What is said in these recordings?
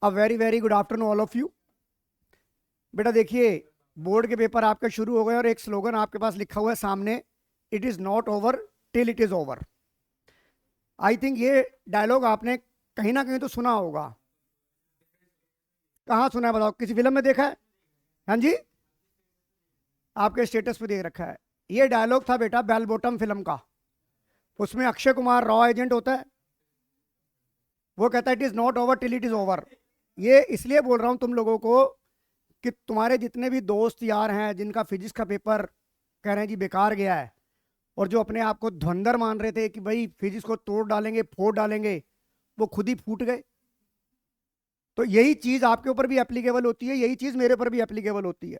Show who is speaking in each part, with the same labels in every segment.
Speaker 1: A very very good afternoon all of you. बेटा देखिए, board के पेपर आपके शुरू हो गए और एक स्लोगन आपके पास लिखा हुआ है सामने, it is not over till it is over. I think ये डायलॉग आपने कहीं ना कहीं तो सुना होगा। कहाँ सुना है बताओ, किसी फिल्म में देखा है? हाँ जी, आपके स्टेटस पे देख रखा है। ये डायलॉग था बेटा बेल बॉटम फिल्म का। उसमें अक्षय कुमार रॉ एजेंट होता है, वो कहता है it is not over till it is over. ये इसलिए बोल रहा हूं तुम लोगों को कि तुम्हारे जितने भी दोस्त यार हैं जिनका फिजिक्स का पेपर कह रहे हैं जी बेकार गया है, और जो अपने आप को धुरंधर मान रहे थे कि भाई फिजिक्स को तोड़ डालेंगे फोड़ डालेंगे, वो खुद ही फूट गए। तो यही चीज आपके ऊपर भी एप्लीकेबल होती है, यही चीज मेरे ऊपर भी एप्लीकेबल होती है।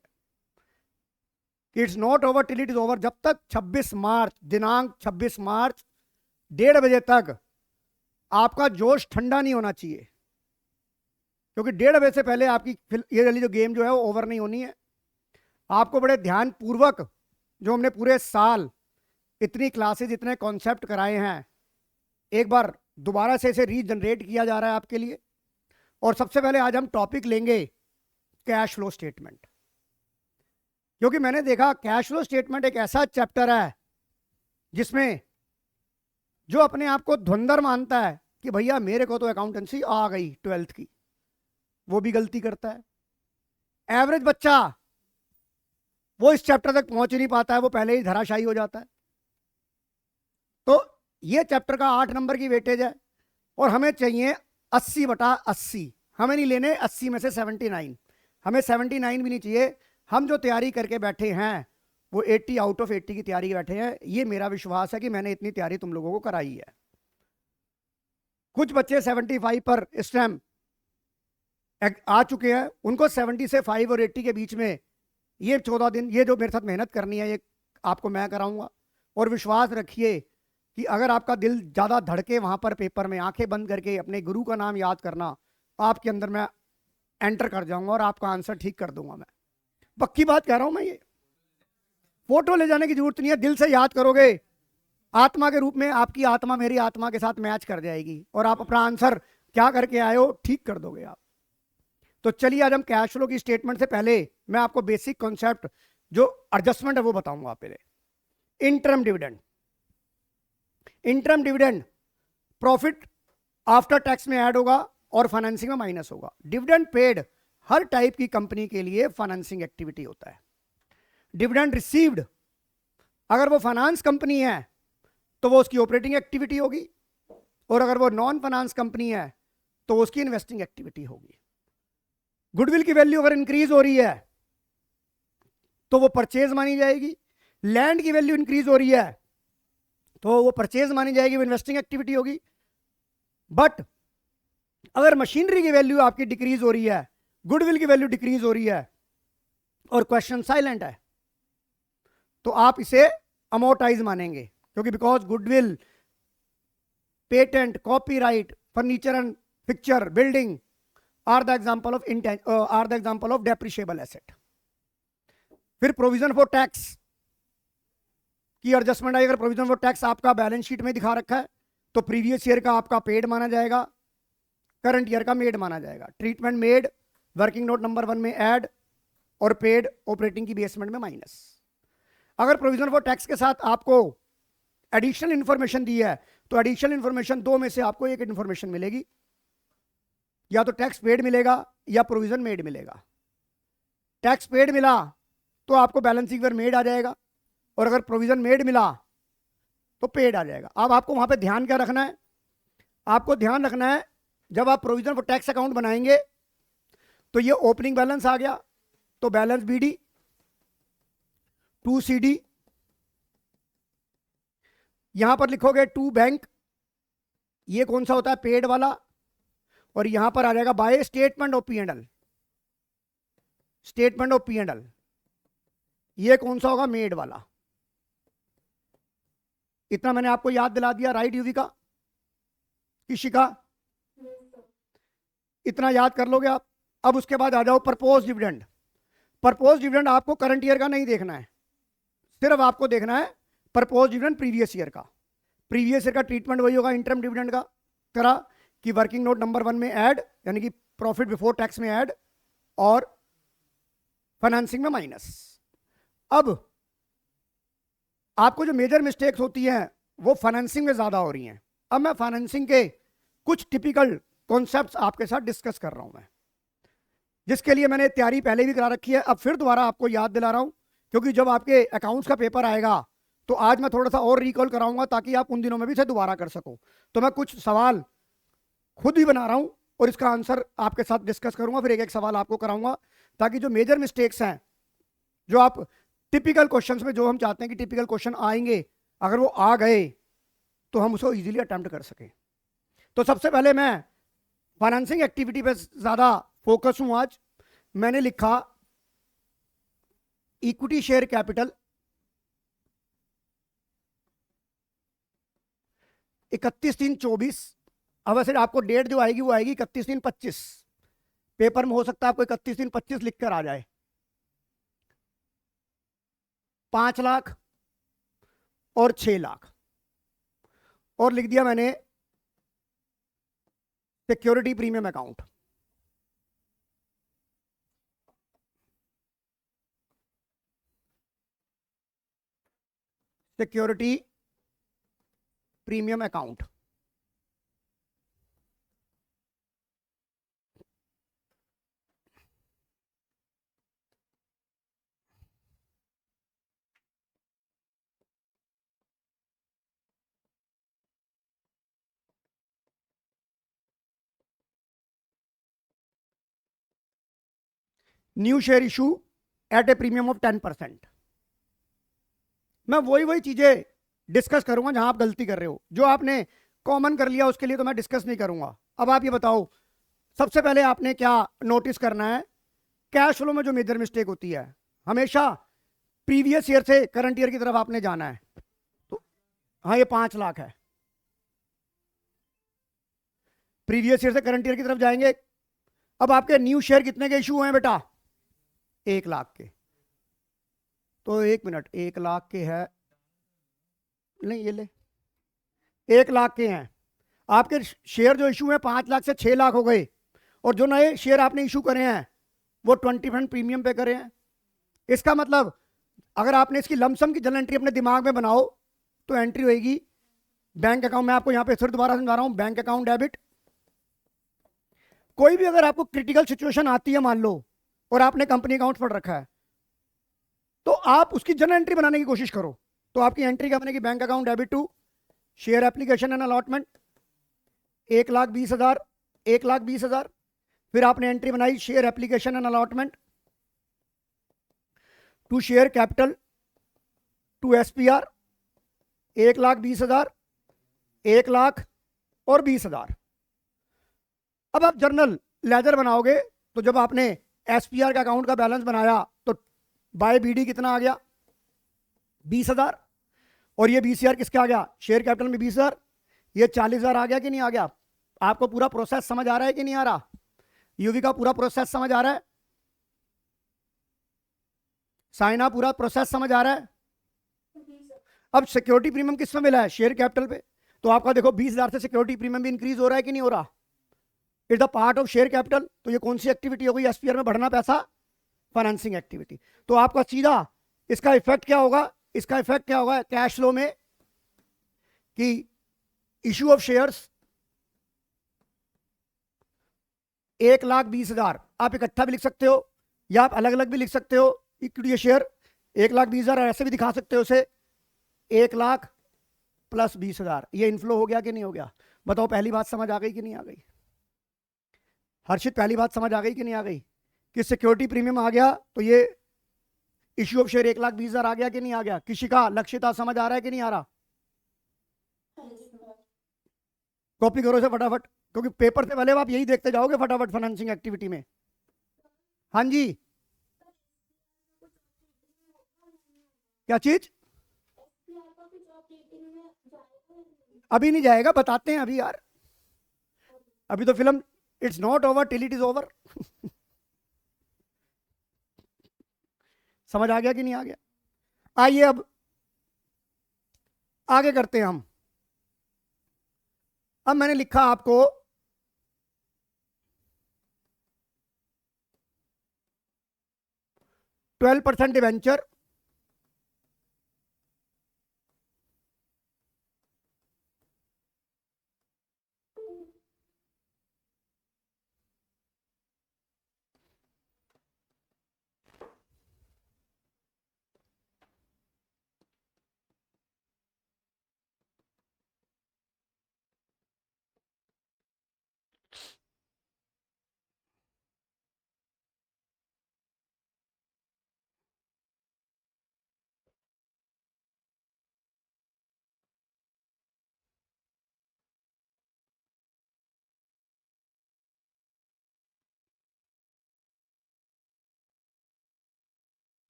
Speaker 1: It's not over till it is over. जब तक 26 मार्च दिनांक 26 मार्च 1:30 बजे तक आपका जोश ठंडा नहीं होना चाहिए, क्योंकि 1:30 बजे से पहले आपकी ये वाली जो गेम जो है वो ओवर नहीं होनी है। आपको बड़े ध्यान पूर्वक जो हमने पूरे साल इतनी क्लासेस इतने कॉन्सेप्ट कराए हैं, एक बार दोबारा से इसे रीजनरेट किया जा रहा है आपके लिए। और सबसे पहले आज हम टॉपिक लेंगे कैश फ्लो स्टेटमेंट, क्योंकि मैंने देखा कैश फ्लो स्टेटमेंट एक ऐसा चैप्टर है जिसमें जो अपने आप को धुरंधर मानता है कि भैया मेरे को तो अकाउंटेंसी आ गई 12th की, वो भी गलती करता है। एवरेज बच्चा वो इस चैप्टर तक पहुंच ही नहीं पाता है, वो पहले ही धराशायी हो जाता है। तो ये चैप्टर का 8 नंबर की वेटेज है और हमें चाहिए 80/80। हमें नहीं लेने 80 में से 79, हमें 79 भी नहीं चाहिए। हम जो तैयारी करके बैठे हैं वो 80 आउट ऑफ 80 की तैयारी के बैठे हैं। ये मेरा विश्वास है कि मैंने इतनी तैयारी तुम लोगों को कराई है। कुछ बच्चे 75 पर इस टाइम आ चुके हैं, उनको 70 से 5 और 80 के बीच में ये 14 दिन ये जो मेरे साथ मेहनत करनी है ये आपको मैं कराऊंगा। और विश्वास रखिए कि अगर आपका दिल ज़्यादा धड़के वहां पर पेपर में आंखें बंद करके अपने गुरु का नाम याद करना, आपके अंदर मैं एंटर कर जाऊंगा और आपका आंसर ठीक कर दूंगा। मैं पक्की बात कह रहा हूं। मैं ये फोटो ले जाने की जरूरत नहीं है, दिल से याद करोगे, आत्मा के रूप में आपकी आत्मा मेरी आत्मा के साथ मैच कर जाएगी और आप अपना आंसर क्या करके आए हो ठीक कर दोगे आप। तो चलिए आज हम कैश फ्लो की स्टेटमेंट से पहले मैं आपको बेसिक कॉन्सेप्ट जो एडजस्टमेंट है वो बताऊंगा। पहले interim dividend. Interim dividend profit after tax में ऐड होगा और फाइनेंसिंग में माइनस होगा। डिविडेंड पेड हर टाइप की कंपनी के लिए फाइनेंसिंग एक्टिविटी होता है। डिविडेंड रिसीव्ड अगर वो फाइनेंस कंपनी है तो वो उसकी ऑपरेटिंग एक्टिविटी होगी, और अगर वो नॉन फाइनेंस कंपनी है तो उसकी इन्वेस्टिंग एक्टिविटी होगी। गुडविल की वैल्यू अगर इंक्रीज हो रही है तो वो परचेज मानी जाएगी। लैंड की वैल्यू इंक्रीज हो रही है तो वो परचेज मानी जाएगी, वो इन्वेस्टिंग एक्टिविटी होगी। बट अगर मशीनरी की वैल्यू आपकी डिक्रीज हो रही है, गुडविल की वैल्यू डिक्रीज हो रही है और क्वेश्चन साइलेंट है, तो आप इसे अमोर्टाइज मानेंगे, क्योंकि because goodwill, patent, copyright, furniture and picture, building are the example of depreciable asset. फिर प्रोविजन फॉर टैक्स की एडजस्टमेंट आई। अगर प्रोविजन फॉर टैक्स आपका बैलेंस शीट में दिखा रखा है तो प्रीवियस ईयर का आपका पेड माना जाएगा, करंट ईयर का मेड माना जाएगा। Treatment made working note number 1 में ऐड और पेड ऑपरेटिंग की बेसमेंट में माइनस। अगर प्रोविजन फॉर टैक्स के साथ आपको एडिशनल इंफॉर्मेशन दी है तो एडिशनल इंफॉर्मेशन दो में से आपको एक इंफॉर्मेशन मिलेगी, या तो टैक्स पेड मिलेगा या प्रोविजन मेड मिलेगा। टैक्स पेड मिला तो आपको बैलेंसिंग ईयर मेड आ जाएगा, और अगर प्रोविजन मेड मिला तो पेड आ जाएगा। अब आपको वहां पे ध्यान क्या रखना है? आपको ध्यान रखना है जब आप प्रोविजन फॉर टैक्स अकाउंट बनाएंगे तो ये ओपनिंग बैलेंस आ गया तो बैलेंस बीडी, 2 CD, यहां पर लिखोगे 2 बैंक, ये कौन सा होता है? पेड वाला। और यहां पर आ जाएगा by statement of P&L, statement of P&L, ये कौन सा होगा? मेड वाला। इतना मैंने आपको याद दिला दिया, राइट युविका, इशिका, इतना याद कर लोगे आप। अब उसके बाद आ जाओ प्रपोज डिविडेंड। प्रपोज डिविडेंड आपको करंट ईयर का नहीं देखना है, सिर्फ आपको देखना है प्रपोज डिविडेंड प्रीवियस ईयर का। प्रीवियस ईयर का ट्रीटमेंट वही होगा इंटरम डिविडेंड का तरह कि वर्किंग नोट नंबर 1 में ऐड, यानी कि प्रॉफिट बिफोर टैक्स में ऐड और फाइनेंसिंग में माइनस। अब आपको जो मेजर मिस्टेक्स होती हैं वो फाइनेंसिंग में ज्यादा हो रही हैं। अब मैं फाइनेंसिंग के कुछ टिपिकल कॉन्सेप्ट्स आपके साथ डिस्कस कर रहा हूं मैं, जिसके लिए मैंने तैयारी पहले भी करा रखी है। अब फिर दोबारा आपको याद दिला रहा हूं, क्योंकि जब आपके अकाउंट्स का पेपर आएगा तो आज मैं थोड़ा सा और रिकॉल कराऊंगा ताकि आप उन दिनों में भी इसे दोबारा कर सको। तो मैं कुछ सवाल खुद भी बना रहा हूं और इसका आंसर आपके साथ डिस्कस करूंगा, फिर एक एक सवाल आपको कराऊंगा, ताकि जो मेजर मिस्टेक्स हैं, जो आप टिपिकल क्वेश्चंस में जो हम चाहते हैं कि टिपिकल क्वेश्चन आएंगे, अगर वो आ गए तो हम उसको इजीली अटेम्प्ट कर सकें। तो सबसे पहले मैं फाइनेंसिंग एक्टिविटी पे ज्यादा फोकस हूं आज। मैंने लिखा इक्विटी शेयर कैपिटल 31/3/24। अब वैसे आपको डेट जो आएगी वो आएगी 31/3/25। पेपर में हो सकता है आपको 31/3/25 लिख कर आ जाए। 5 लाख और 6 लाख, और लिख दिया मैंने security premium account. Security premium account. New share issue at A premium of 10%। मैं वही चीजें डिस्कस करूंगा जहां आप गलती कर रहे हो। जो आपने कॉमन कर लिया उसके लिए तो मैं डिस्कस नहीं करूंगा। अब आप ये बताओ, सबसे पहले आपने क्या नोटिस करना है? कैश फ्लो में जो मेजर मिस्टेक होती है, हमेशा प्रीवियस ईयर से करंट ईयर की तरफ आपने जाना है। तो हाँ, ये 5 लाख है, प्रीवियस ईयर से करंट ईयर की तरफ जाएंगे। अब आपके न्यू शेयर कितने के इशू हैं बेटा? 1 लाख के। तो 1 मिनट, 1 लाख के है, नहीं ये ले, 1 लाख के हैं आपके शेयर। जो इशू है 5 लाख से 6 लाख हो गए, और जो नए शेयर आपने इशू करे हैं वो 20% प्रीमियम पे करे हैं। इसका मतलब अगर आपने इसकी लमसम की जनरल एंट्री अपने दिमाग में बनाओ तो एंट्री होगी बैंक अकाउंट में। आपको यहां पे फिर दोबारा समझा रहा हूं, बैंक अकाउंट डेबिट। कोई भी अगर आपको क्रिटिकल सिचुएशन आती है मान लो, और आपने कंपनी अकाउंट पढ़ रखा है, तो आप उसकी जनरल एंट्री बनाने की कोशिश करो। तो आपकी एंट्री क्या बनेगी? Bank account debit to share application and allotment 1,20,000, 1,20,000। फिर आपने एंट्री बनाई share application and allotment to share capital to SPR 1,20,000, 1 lakh और 20,000। अब आप जर्नल लेजर बनाओगे तो जब आपने एसपीआर का अकाउंट का बैलेंस बनाया तो बाय बीडी कितना आ गया? 20,000। और ये बीसीआर किसका आ गया? शेयर कैपिटल में 20,000। ये 40,000 आ गया कि नहीं आ गया? आपको पूरा प्रोसेस समझ आ रहा है कि नहीं आ रहा? यूवी का पूरा प्रोसेस समझ आ रहा है? साइना पूरा प्रोसेस समझ आ रहा है? अब सिक्योरिटी प्रीमियम किस में मिला है? शेयर कैपिटल पे। तो आपका देखो 20,000 से सिक्योरिटी प्रीमियम भी इंक्रीज हो रहा है कि नहीं हो रहा? It the part of share capital. तो ये कौन सी एक्टिविटी हो गई? एसपीआर में बढ़ना पैसा, फाइनेंसिंग एक्टिविटी। तो आपका सीधा इसका इफेक्ट क्या होगा? इसका इफेक्ट क्या होगा कैश फ्लो में? कि इशू ऑफ शेयर्स 1,20,000 आप इकट्ठा भी लिख सकते हो या आप अलग अलग भी लिख सकते हो। इक्विटी शेयर 1,20,000 ऐसे भी दिखा सकते हो उसे, 1 लाख प्लस 20,000। ये इनफ्लो हो गया कि नहीं हो गया? बताओ, पहली बात समझ आ गई कि नहीं आ गई? हर्षित, पहली बात समझ आ गई कि नहीं आ गई? कि सिक्योरिटी प्रीमियम आ गया तो ये इश्यू ऑफ शेयर 1,20,000 आ गया कि नहीं आ गया? किसी का लक्ष्यता समझ आ रहा है कि नहीं आ रहा? कॉपी करो इसे फटाफट, क्योंकि पेपर से पहले आप यही देखते जाओगे फटाफट फाइनेंसिंग एक्टिविटी में। हाँ जी, क्या चीज? अभी नहीं जाएगा, बताते हैं अभी यार। अभी तो film it's not over till it is over. समझ आ गया कि नहीं आ गया? आइए अब आगे करते हैं हम। अब मैंने लिखा आपको 12% डिवेंचर,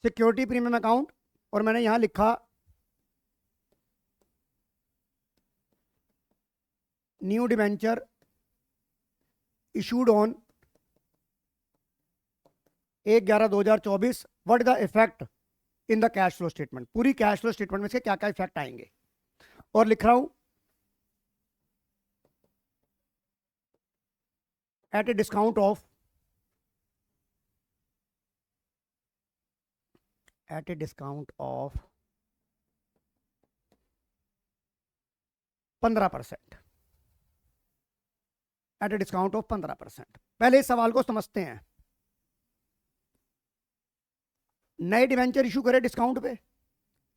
Speaker 1: सिक्योरिटी प्रीमियम अकाउंट, और मैंने यहां लिखा new debenture issued on 1/11/2024, what the effect in the cash flow statement. पूरी कैश फ्लो स्टेटमेंट में से क्या क्या इफेक्ट आएंगे, और लिख रहा हूं at a discount of 15%, at a discount of 15%। पहले इस सवाल को समझते हैं। नए डिवेंचर इशू करे डिस्काउंट पे,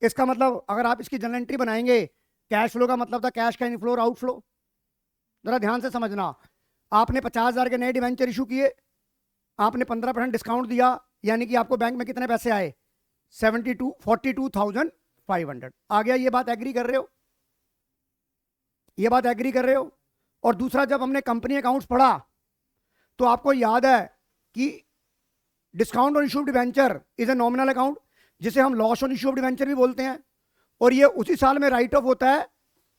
Speaker 1: इसका मतलब अगर आप इसकी जनरल एंट्री बनाएंगे, कैश फ्लो का मतलब था कैश का इनफ्लो और आउटफ्लो। जरा ध्यान से समझना, आपने 50,000 के नए डिवेंचर इशू किए, आपने 15% डिस्काउंट दिया, यानी कि आपको बैंक में कितने पैसे आए? 42,500। आ गया? ये बात एग्री कर रहे हो? ये बात एग्री कर रहे हो? और दूसरा, जब हमने कंपनी अकाउंट्स पढ़ा तो आपको याद है कि discount on issue of debenture is a nominal account, जिसे हम loss on issue of debenture भी बोलते हैं, और ये उसी साल में राइट ऑफ होता है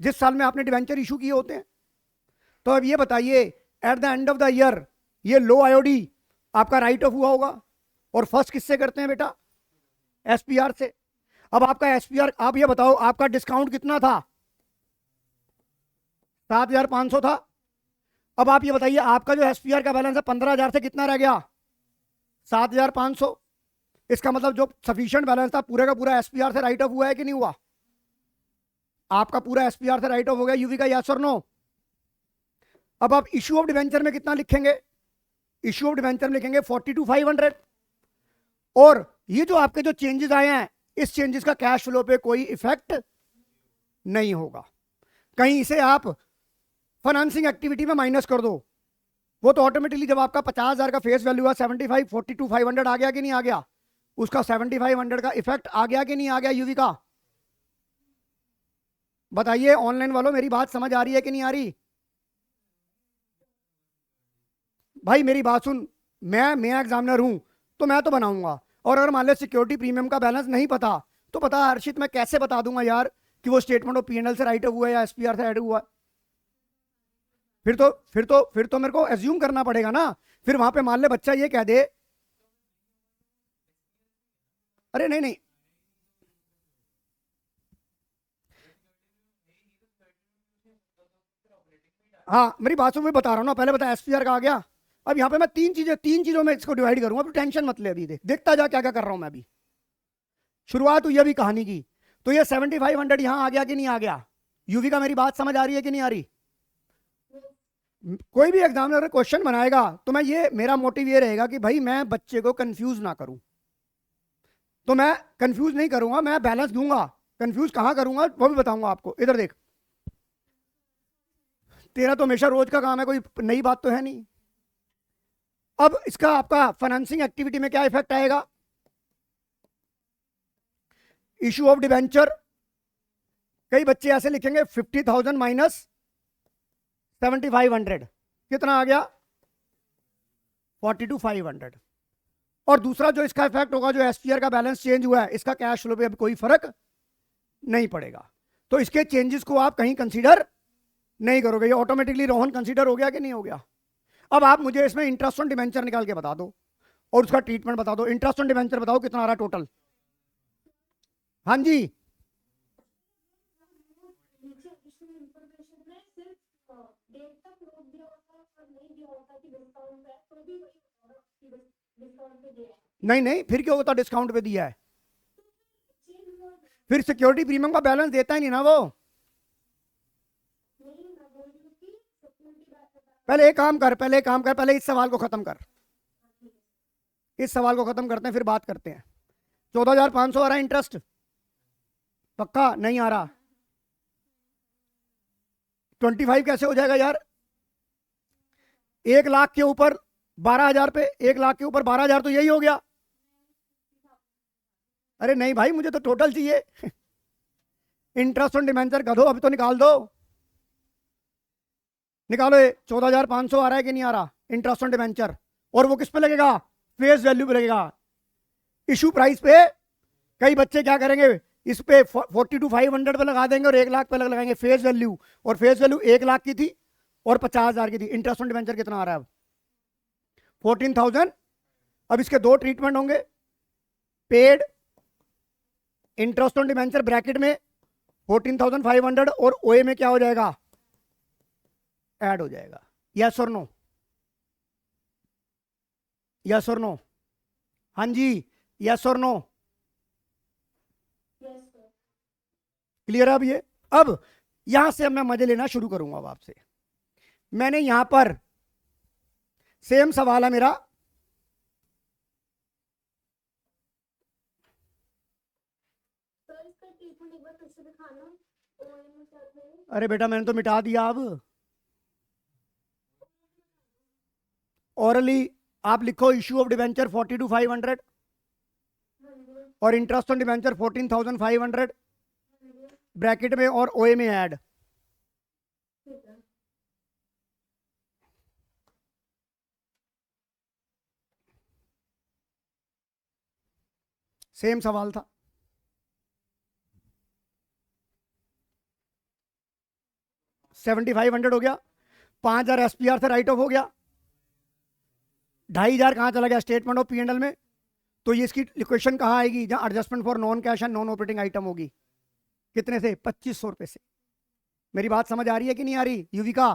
Speaker 1: जिस साल में आपने डिवेंचर इशू किए होते हैं। तो अब ये बताइए, at the end of the year ये लो आईओडी आपका राइट ऑफ हुआ होगा, और फर्स्ट किससे करते हैं बेटा? एसपीआर से। अब आपका एसपीआर, आप ये बताओ आपका डिस्काउंट कितना था? 7,500 था। अब आप ये बताइए आपका जो एसपीआर का बैलेंस है 15,000 से कितना रह गया? 7,500। इसका मतलब जो सफिशिएंट बैलेंस था पूरा का पूरा एसपीआर से राइट ऑफ हुआ है कि नहीं हुआ? आपका पूरा एसपीआर से राइट ऑफ हो गया यूवी का, यस और नो? अब आप इशू ऑफ डिवेंचर में कितना लिखेंगे? इशू ऑफ डिवेंचर में लिखेंगे 42,500। और ये जो आपके जो चेंजेस आए हैं, इस चेंजेस का कैश फ्लो पे कोई इफेक्ट नहीं होगा। कहीं इसे आप फाइनेंसिंग एक्टिविटी में माइनस कर दो, वो तो ऑटोमेटिकली जब आपका 50,000 का फेस वैल्यू हुआ 42,500 आ गया कि नहीं आ गया? उसका 7,500 का इफेक्ट आ गया कि नहीं आ गया यूवी का? बताइए ऑनलाइन वालों, मेरी बात समझ आ रही है कि नहीं आ रही? भाई मेरी बात सुन, मैं एग्जामिनर हूं तो मैं तो बनाऊंगा, और अगर मान लो सिक्योरिटी प्रीमियम का बैलेंस नहीं पता तो पता हर्षित मैं कैसे बता दूंगा यार कि वो स्टेटमेंट ऑफ पीएनएल से राइट हुआ है या एसपीआर से राइट हुआ है? फिर तो मेरे को एज्यूम करना पड़ेगा ना। फिर वहां पे मान ले बच्चा ये कह दे, अरे नहीं नहीं, हाँ मेरी बात सुन, मैं बता रहा हूँ ना, पहले बता एसपीआर का आ गया। अब यहाँ पे मैं तीन चीजों में इसको डिवाइड करूंगा, तो टेंशन मत ले, अभी देखता जा क्या क्या कर रहा हूं मैं अभी। शुरुआत हुई अभी कहानी की, तो ये 7,500 यहां आ गया कि नहीं आ गया? यूवी का मेरी बात समझ आ रही है कि नहीं आ रही? कोई भी एग्जामिनर क्वेश्चन बनाएगा तो मैं ये, मेरा मोटिव ये रहेगा कि भाई मैं बच्चे को कंफ्यूज ना करूं, तो मैं कंफ्यूज नहीं करूंगा, मैं बैलेंस दूंगा। कंफ्यूज कहां करूंगा वो भी बताऊंगा आपको। इधर देख, तेरा तो हमेशा रोज का काम है, कोई नई बात तो है नहीं। अब इसका आपका फाइनेंसिंग एक्टिविटी में क्या इफेक्ट आएगा? इशू ऑफ डिवेंचर, कई बच्चे ऐसे लिखेंगे 50,000 माइनस 7,500, कितना आ गया? 42,500। और दूसरा जो इसका इफेक्ट होगा, जो एसपीआर का बैलेंस चेंज हुआ है, इसका कैश फ्लो पे अब कोई फर्क नहीं पड़ेगा, तो इसके चेंजेस को आप कहीं कंसीडर नहीं करोगे। ये ऑटोमेटिकली रोहन कंसीडर हो गया कि नहीं हो गया? अब आप मुझे इसमें इंटरेस्ट ऑन डिवेंचर निकाल के बता दो और उसका ट्रीटमेंट बता दो। इंटरेस्ट ऑन डिवेंचर बताओ कितना आ रहा टोटल? हाँ जी, नहीं नहीं, फिर क्यों होता, डिस्काउंट पे दिया है, फिर सिक्योरिटी प्रीमियम का बैलेंस देता ही नहीं ना वो। पहले एक काम कर, पहले इस सवाल को खत्म कर, इस सवाल को खत्म करते हैं फिर बात करते हैं। 14,500 आ रहा है इंटरेस्ट, पक्का नहीं आ रहा? 25 कैसे हो जाएगा यार? 1 लाख के ऊपर 12,000 पे, 1 लाख के ऊपर 12,000 तो यही हो गया। अरे नहीं भाई, मुझे तो टोटल चाहिए। इंटरेस्ट ऑन डिबेंचर का दो, अभी तो निकाल दो, निकालो। ये 14,500 आ रहा है कि नहीं आ रहा इंटरेस्ट ऑन डिबेंचर? और वो किस पे लगेगा? फेस वैल्यू पे लगेगा, इशू प्राइस पे। कई बच्चे क्या करेंगे, इस पे 42,500 पे लगा देंगे और 1 लाख पे लगाएंगे फेस वैल्यू, और फेस वैल्यू 1 लाख की थी और 50,000 की थी। इंटरेस्ट ऑन डिबेंचर कितना आ रहा है अब? 14,000। अब इसके दो ट्रीटमेंट होंगे, paid interest on debenture bracket में 14,500 और ओए में क्या हो जाएगा, ऐड हो जाएगा। यस और नो, यस और नो? हाँ जी, यस और नो? क्लियर है अब ये? अब यहां से अब मैं मजे लेना शुरू करूंगा अब आपसे। मैंने यहां पर सेम सवाल है मेरा, अरे बेटा मैंने तो मिटा दिया। अब ओरली आप लिखो इश्यू ऑफ डिबेंचर 42,500 और इंटरेस्ट ऑन डिबेंचर 14,500 ब्रैकेट में और ओए में ऐड। सेम सवाल था, 7,500 हो गया, 5,000 एसपीआर से राइट ऑफ हो गया, 2,500 कहाँ चला गया स्टेटमेंट ऑफ P&L में। तो ये इसकी इक्वेशन कहाँ आएगी, जहाँ adjustment for non cash and non operating item होगी। कितने से? 2,500 रुपए से। मेरी बात समझ आ रही है कि नहीं आ रही? युविका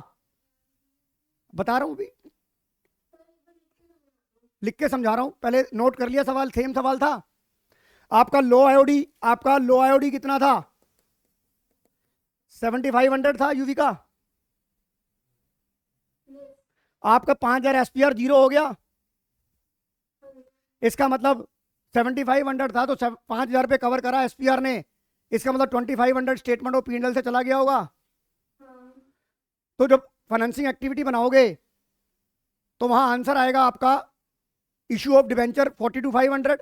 Speaker 1: बता रहा हूं, भी लिख के समझा रहा हूं, पहले नोट कर लिया सवाल। सेम सवाल था आपका। लो आईओडी, आपका लो आईओडी कितना था? 7,500 था युविका। आपका 5,000 एसपीआर जीरो हो गया, इसका मतलब 7,500 था तो 5,000 पे कवर करा एसपीआर ने, इसका मतलब 2,500 स्टेटमेंट ऑफ P&L से चला गया होगा। तो जब फाइनेंसिंग एक्टिविटी बनाओगे तो वहां आंसर आएगा आपका issue of debenture 42,500,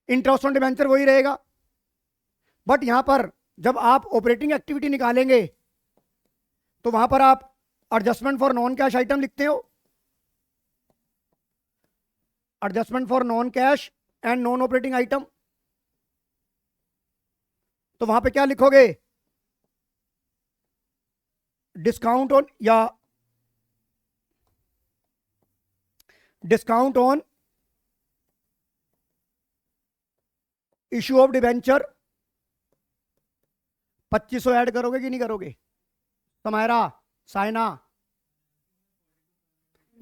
Speaker 1: interest on debenture वही रहेगा। बट यहां पर जब आप ऑपरेटिंग एक्टिविटी निकालेंगे तो वहां पर आप adjustment for non cash item लिखते हो, adjustment for non cash and non operating item. तो वहां पे क्या लिखोगे? डिस्काउंट ऑन, या discount on issue of debenture 2,500 add करोगे कि नहीं करोगे? समायरा, साइना,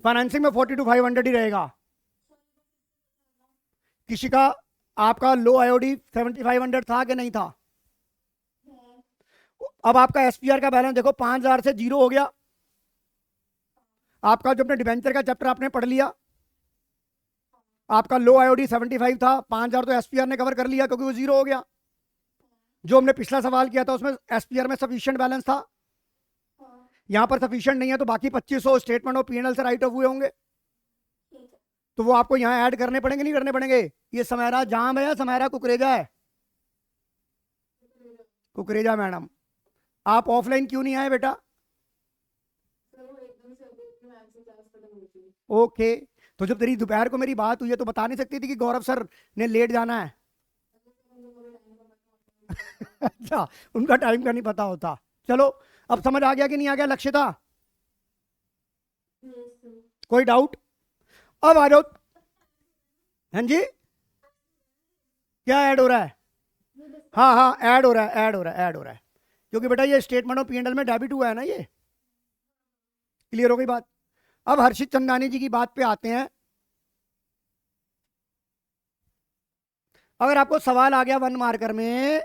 Speaker 1: फाइनेंसिंग में 42,500 ही रहेगा। किसी का आपका लो आईओडी 7,500 था कि नहीं था? अब आपका एसपीआर का बैलेंस देखो, 5,000 से जीरो हो गया। आपका जो अपने डिबेंचर का चैप्टर आपने पढ़ लिया, आपका लो आईओडी 75 था, 5,000 तो एसपीआर ने कवर कर लिया क्योंकि वो जीरो हो गया। जो हमने पिछला सवाल किया था उसमें एसपीआर में सफिशिएंट बैलेंस था, यहां पर सफिशिएंट नहीं है, तो बाकी 2,500 स्टेटमेंट ऑफ P&L से राइट ऑफ हुए होंगे, तो वो आपको यहां ऐड करने पड़ेंगे नहीं करने पड़ेंगे? ये समायरा जाम है या समायरा कुकरेजा है? कुकरेजा मैडम, आप ऑफलाइन क्यों नहीं आए बेटा? ओके, तो जब तेरी दोपहर को मेरी बात हुई है तो बता नहीं सकती थी कि गौरव सर ने लेट जाना है? अच्छा, उनका टाइम का नहीं पता होता। चलो अब समझ आ गया कि नहीं आ गया लक्ष्यता? कोई डाउट? अब आ जाओ। हाँ जी, क्या ऐड हो रहा है? हाँ हाँ, ऐड हो रहा है, ऐड हो रहा है, ऐड हो रहा है, क्योंकि बेटा ये स्टेटमेंट ऑफ P&L में डेबिट हुआ है ना, ये क्लियर हो गई बात। अब हर्षित चंदानी जी की बात पे आते हैं। अगर आपको सवाल आ गया 1 मार्कर में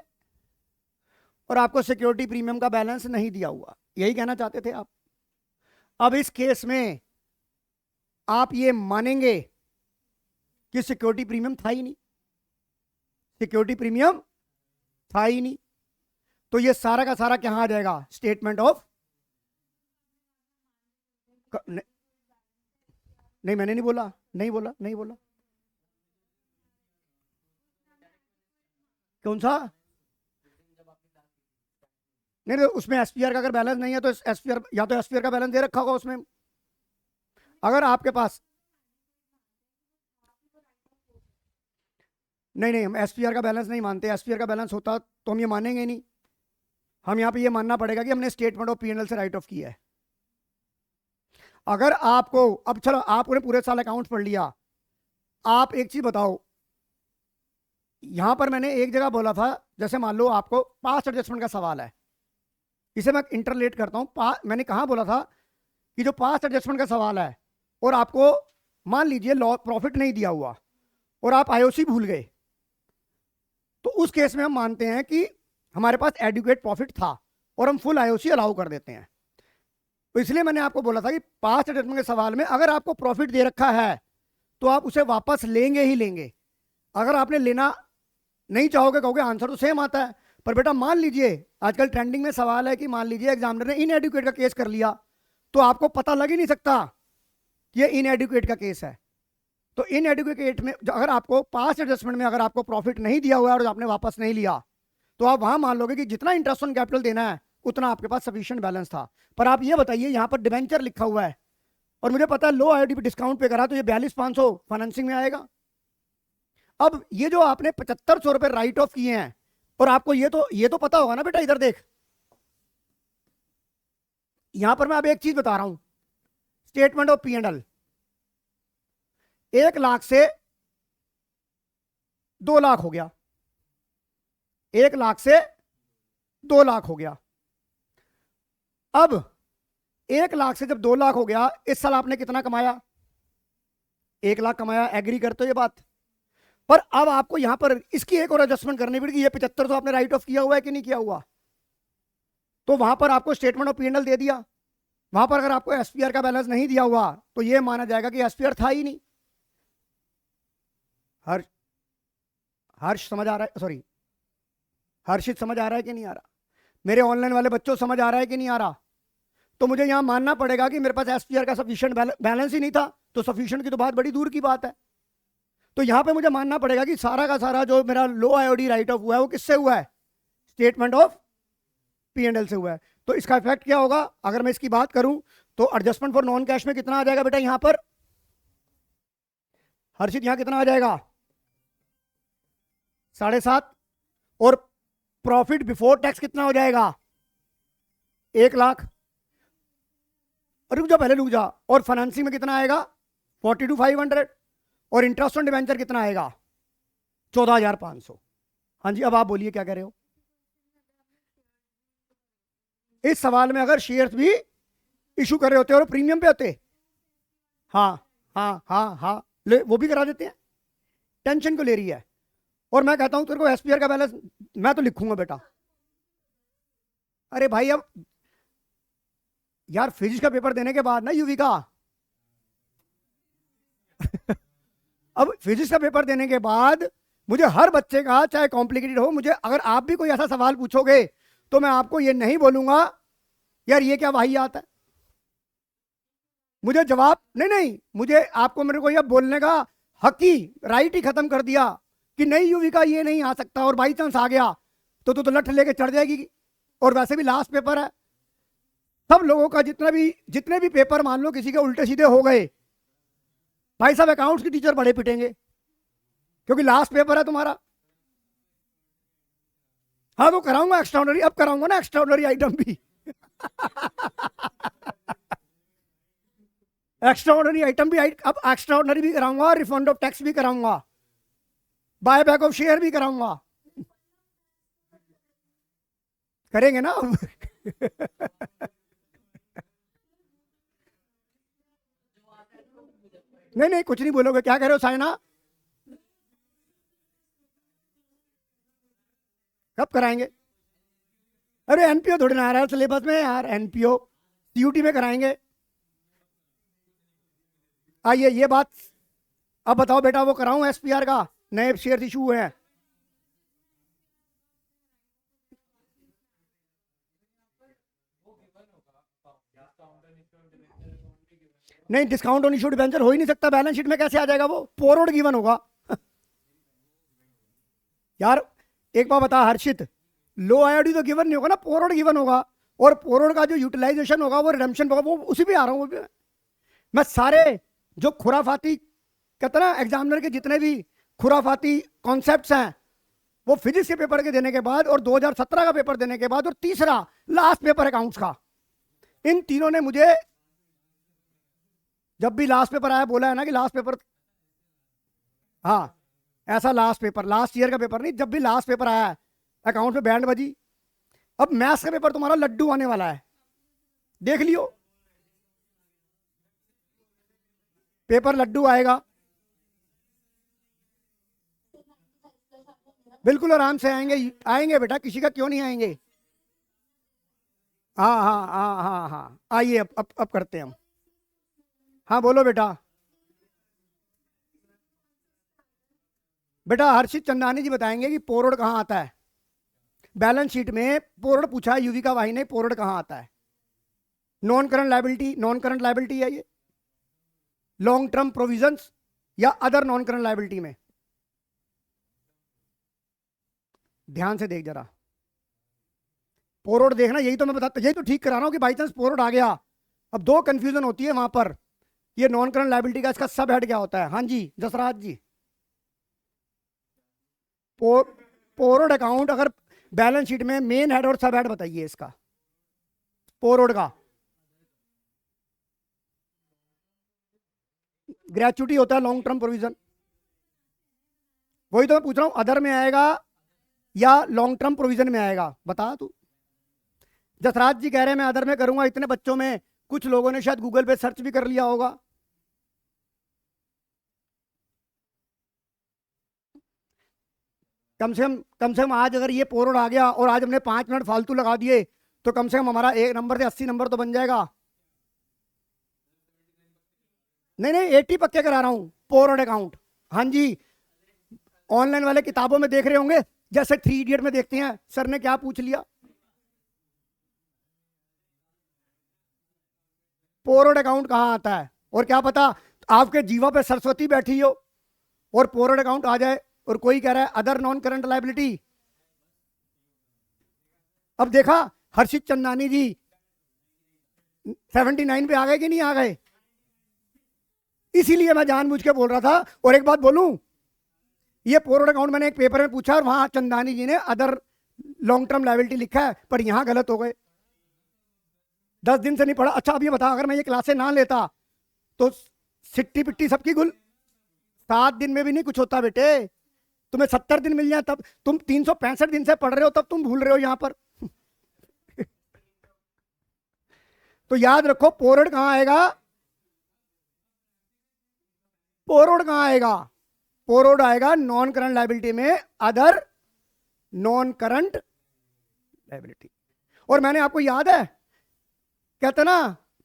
Speaker 1: और आपको सिक्योरिटी प्रीमियम का बैलेंस नहीं दिया हुआ, यही कहना चाहते थे आप। अब इस केस में आप ये मानेंगे कि सिक्योरिटी प्रीमियम था ही नहीं, सिक्योरिटी प्रीमियम था ही नहीं, तो ये सारा का सारा कहां आ जाएगा, स्टेटमेंट ऑफ। नहीं मैंने नहीं बोला, नहीं बोला, नहीं बोला। कौन सा? नहीं नहीं, उसमें एसपीआर का अगर बैलेंस नहीं है तो एसपीआर, या तो एसपीआर का बैलेंस दे रखा होगा उसमें। अगर आपके पास, नहीं नहीं, हम एसपीआर का बैलेंस नहीं मानते। एसपीआर का बैलेंस होता तो हम ये मानेंगे नहीं। हम यहाँ पे ये मानना पड़ेगा कि हमने स्टेटमेंट ऑफ पीएनएल से राइट ऑफ किया है। अगर आपको, अब चलो आपने पूरे साल अकाउंट पढ़ लिया, आप एक चीज बताओ, यहां पर मैंने एक जगह बोला था, जैसे मान लो आपको पास्ट एडजस्टमेंट का सवाल है, इसे मैं इंटरलेट करता हूं। मैंने कहा बोला था कि जो पास्ट एडजस्टमेंट का सवाल है और आपको मान लीजिए लॉ प्रॉफिट नहीं दिया हुआ और आप आईओसी भूल गए, तो उस केस में हम मानते हैं कि हमारे पास एडुकेट प्रॉफिट था और हम फुल आईओसी अलाउ कर देते हैं। तो इसलिए मैंने आपको बोला था कि पास्ट एडजस्टमेंट के सवाल में अगर आपको प्रॉफिट दे रखा है तो आप उसे वापस लेंगे ही लेंगे। अगर आपने लेना नहीं चाहोगे, कहोगे आंसर तो सेम आता है। पर बेटा मान लीजिए आजकल ट्रेंडिंग में सवाल है कि मान लीजिए एग्जामिनर ने इनएडुकेट का केस कर लिया, तो आपको पता लग ही नहीं सकता कि ये इनएडुकेट का केस है। तो इनएडुकेट में अगर आपको पास्ट एडजस्टमेंट में अगर आपको प्रॉफिट नहीं दिया हुआ और आपने वापस नहीं लिया, तो आप वहां मान लोगे कि जितना इंटरेस्ट ऑन कैपिटल देना है उतना आपके पास सफिशिएंट बैलेंस था। पर आप ये बताइए, यहां पर डिबेंचर लिखा हुआ है और मुझे पता है लो आईओडी पे डिस्काउंट पे करा, तो ये 42,500 फाइनेंसिंग में आएगा। अब ये जो आपने 7500 रुपए राइट ऑफ किए हैं, और आपको ये तो पता होगा ना बेटा, इधर देख, यहां पर मैं अब एक चीज बता रहा हूं, स्टेटमेंट ऑफ पी&एल 1 लाख से 2 लाख हो गया, 1 लाख से 2 लाख हो गया। अब 1 लाख से जब 2 लाख हो गया, इस साल आपने कितना कमाया? 1 लाख कमाया, एग्री करते हो ये बात? पर अब आपको यहां पर इसकी एक और एडजस्टमेंट करनी पड़ेगी। ये 7500 आपने राइट ऑफ किया हुआ है कि नहीं किया हुआ? तो वहां पर आपको स्टेटमेंट ऑफ पी&एल दे दिया, वहां पर अगर आपको एसपीआर का बैलेंस नहीं दिया हुआ तो यह माना जाएगा कि एसपीआर था ही नहीं। हर्ष समझ आ रहा है? सॉरी, हर्षित समझ आ रहा है कि नहीं आ रहा? मेरे ऑनलाइन वाले बच्चों समझ आ रहा है कि नहीं आ रहा? तो मुझे यहां मानना पड़ेगा कि मेरे पास एसपीआर का सफिशिएंट बैलेंस ही नहीं था, तो सफिशिएंट की तो बात बड़ी दूर की बात है। तो यहां पे मुझे मानना पड़ेगा कि सारा का सारा जो मेरा लो आईओडी राइट ऑफ हुआ है वो किससे हुआ है? स्टेटमेंट ऑफ पी&एल से हुआ है। तो इसका इफेक्ट क्या होगा अगर मैं इसकी बात करूं, तो एडजस्टमेंट फॉर नॉन कैश में कितना आ जाएगा बेटा यहां पर? हर्षित यहां कितना आ जाएगा? 7.5। और प्रॉफिट बिफोर टैक्स कितना हो जाएगा? 1 लाख। रुक जा, पहले रुक जा। और फाइनेंसिंग में कितना आएगा? 42,500। और इंटरेस्ट ऑन डिवेंचर कितना आएगा? 14,500। हाँ जी, अब आप बोलिए क्या कह रहे हो? इस सवाल में अगर शेयर्स भी इशू कर रहे होते और प्रीमियम पे होते, हाँ हाँ हाँ हाँ, ले वो भी करा देते हैं। टेंशन क्यों ले रही है? और मैं कहता हूं तेरे को एसपीआर का बैलेंस मैं तो लिखूंगा बेटा। अरे भाई, अब यार फिजिक्स का पेपर देने के बाद ना यूवी का अब फिजिक्स का पेपर देने के बाद मुझे हर बच्चे का, चाहे कॉम्प्लिकेटेड हो, मुझे अगर आप भी कोई ऐसा सवाल पूछोगे तो मैं आपको ये नहीं बोलूंगा यार ये क्या वाहियात है। मुझे जवाब नहीं, नहीं, मुझे आपको मेरे को यह बोलने का हक ही, राइट ही खत्म कर दिया कि नहीं यूवी का ये नहीं आ सकता, और बाई चांस आ गया तो लठ लेके चढ़ जाएगी। और वैसे भी लास्ट पेपर है, सब लोगों का जितने भी पेपर मान लो किसी के उल्टे सीधे हो गए, भाई साहब अकाउंट्स के टीचर बड़े पिटेंगे क्योंकि लास्ट पेपर है तुम्हारा। हाँ तो कराऊंगा एक्स्ट्राऑर्डिनरी, अब कराऊंगा ना एक्स्ट्राऑर्डिनरी आइटम भी एक्स्ट्राऑर्डिनरी आइटम भी, अब एक्स्ट्राऑर्डिनरी भी कराऊंगा और रिफंड ऑफ टैक्स भी कराऊंगा, बाय बैक ऑफ शेयर भी कराऊंगा। करेंगे ना नहीं नहीं, कुछ नहीं बोलोगे। क्या कह रहे हो साइना? कब कराएंगे? अरे एनपीओ थोड़ी ना आ रहा है सिलेबस में यार, एनपीओ सीयूटी में कराएंगे। आइए ये बात, अब बताओ बेटा, वो कराऊं एसपीआर का? नए शेयर इशू हुए हैं। नहीं, डिस्काउंट ऑन इशू डिबेंचर हो ही नहीं सकता, बैलेंस शीट में कैसे आ जाएगा? वो पोरोड गिवन होगा। यार एक बार बता हर्षित, लो आईओडी तो गिवन नहीं होगा ना, पोरोड गिवन होगा। और पोरोड का जो यूटिलाइजेशन होगा, वो रिडम्पशन होगा, वो उसी पे आ रहा हूँ मैं सारे जो खुराफाती कहते ना एग्जामिनर के जितने भी खुराफाती कॉन्सेप्ट्स हैं, वो फिजिक्स के पेपर के देने के बाद और 2017 का पेपर देने के बाद और तीसरा लास्ट पेपर अकाउंट्स का, इन तीनों ने मुझे जब भी लास्ट पेपर आया बोला है ना कि लास्ट पेपर, हाँ ऐसा लास्ट पेपर, लास्ट ईयर का पेपर नहीं, जब भी लास्ट पेपर आया अकाउंट में बैंड बजी। अब मैथ्स का पेपर तुम्हारा लड्डू आने वाला है, देख लियो, पेपर लड्डू आएगा। बिल्कुल आराम से आएंगे, आएंगे बेटा, किसी का क्यों नहीं आएंगे। हाँ हाँ हाँ हाँ हाँ, आइए अब करते हैं हम। हाँ बोलो बेटा। बेटा हर्षित चंदानी जी बताएंगे कि पोरोड कहाँ आता है। बैलेंस शीट में पोरोड पूछा है यूवी का भाई ने, पोरोड कहाँ आता है? Non current liability, non current liability है ये, लॉन्ग टर्म प्रोविजंस या अदर नॉन करंट लायबिलिटी में? ध्यान से देख जरा, पोरोड देखना, यही तो मैं बताता, यही तो ठीक करा रहा हूं कि बाई चांस पोरोड आ गया। अब दो कंफ्यूजन होती है वहां पर, ये नॉन करंट लायबिलिटी का इसका सब हेड क्या होता है? हाँ जी जसराज जी, पोरोड अकाउंट अगर बैलेंस शीट में मेन हेड और सब हेड बताइए इसका, पोरोड का। ग्रेचुटी होता है लॉन्ग टर्म प्रोविजन, वही तो मैं पूछ रहा हूं, अदर में आएगा या लॉन्ग टर्म प्रोविजन में आएगा? बता तू। जसराज जी कह रहे हैं मैं अदर में करूंगा, इतने बच्चों में कुछ लोगों ने शायद गूगल पे सर्च भी कर लिया होगा। कम से कम आज अगर ये पोरोड आ गया और आज हमने 5 मिनट फालतू लगा दिए, तो कम से कम हमारा 1 नंबर से 80 नंबर तो बन जाएगा। नहीं नहीं, 80 पक्के करा रहा हूं पोरोड अकाउंट। हाँ जी, ऑनलाइन वाले किताबों में देख रहे होंगे, जैसे 3 इडियट में देखते हैं सर ने क्या पूछ लिया। पोरोड अकाउंट कहां आता है? और क्या पता आपके जीवा पे सरस्वती बैठी हो और पोरोड अकाउंट आ जाए और कोई कह रहा है अदर नॉन करंट लायबिलिटी। अब देखा हर्षित चंदानी जी 79 पे आ गए कि नहीं आ गए? इसीलिए मैं जानबूझ के बोल रहा था। और एक बात बोलूं, ये पोरोड अकाउंट मैंने एक पेपर में पूछा और वहां चंदानी जी ने अदर लॉन्ग टर्म लायबिलिटी लिखा है, पर यहां गलत हो गए। 10 दिन से नहीं पढ़ा। अच्छा अब ये बता, अगर मैं ये क्लासे ना लेता तो सिट्टी पिट्टी सबकी गुल। 7 दिन में भी नहीं कुछ होता बेटे, तुम्हें 70 दिन मिल जाए तब। तुम 365 दिन से पढ़ रहे हो तब तुम भूल रहे हो यहां पर। तो याद रखो पोरोड कहां आएगा, पोरोड कहां आएगा? पोरोड आएगा नॉन करंट लायबिलिटी में, अदर नॉन करंट लायबिलिटी। और मैंने आपको याद है, कहते ना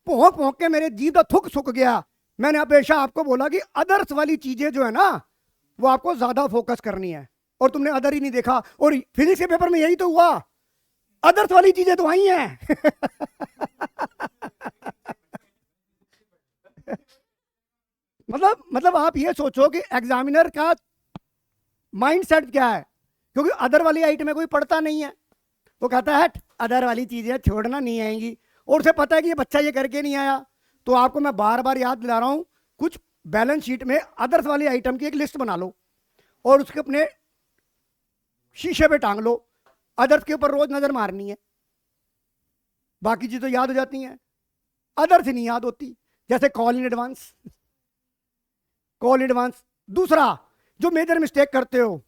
Speaker 1: भोंक भोंक के मेरे जीभ का थुक सुक गया, मैंने हमेशा आपको बोला कि अदर्स वाली चीजें जो है ना वो आपको ज्यादा फोकस करनी है, और तुमने अदर ही नहीं देखा। और फिजिक्स के पेपर में यही तो हुआ, अदर्स वाली चीजें तो आई हैं। मतलब आप ये सोचो कि एग्जामिनर का माइंडसेट क्या है, क्योंकि अदर वाली आइटम में कोई पढ़ता नहीं है, वो कहता है अदर वाली चीजें छोड़ना नहीं आएंगी, और उसे पता है कि ये बच्चा ये करके नहीं आया। तो आपको मैं बार बार याद दिला रहा हूं, कुछ बैलेंस शीट में अदर्स वाली आइटम की एक लिस्ट बना लो और उसके अपने शीशे पे टांग लो। अदर्स के ऊपर रोज नजर मारनी है, बाकी चीजें तो याद हो जाती हैं, अदर्स ही नहीं याद होती। जैसे call in advance, call in advance. दूसरा जो मेजर मिस्टेक करते हो,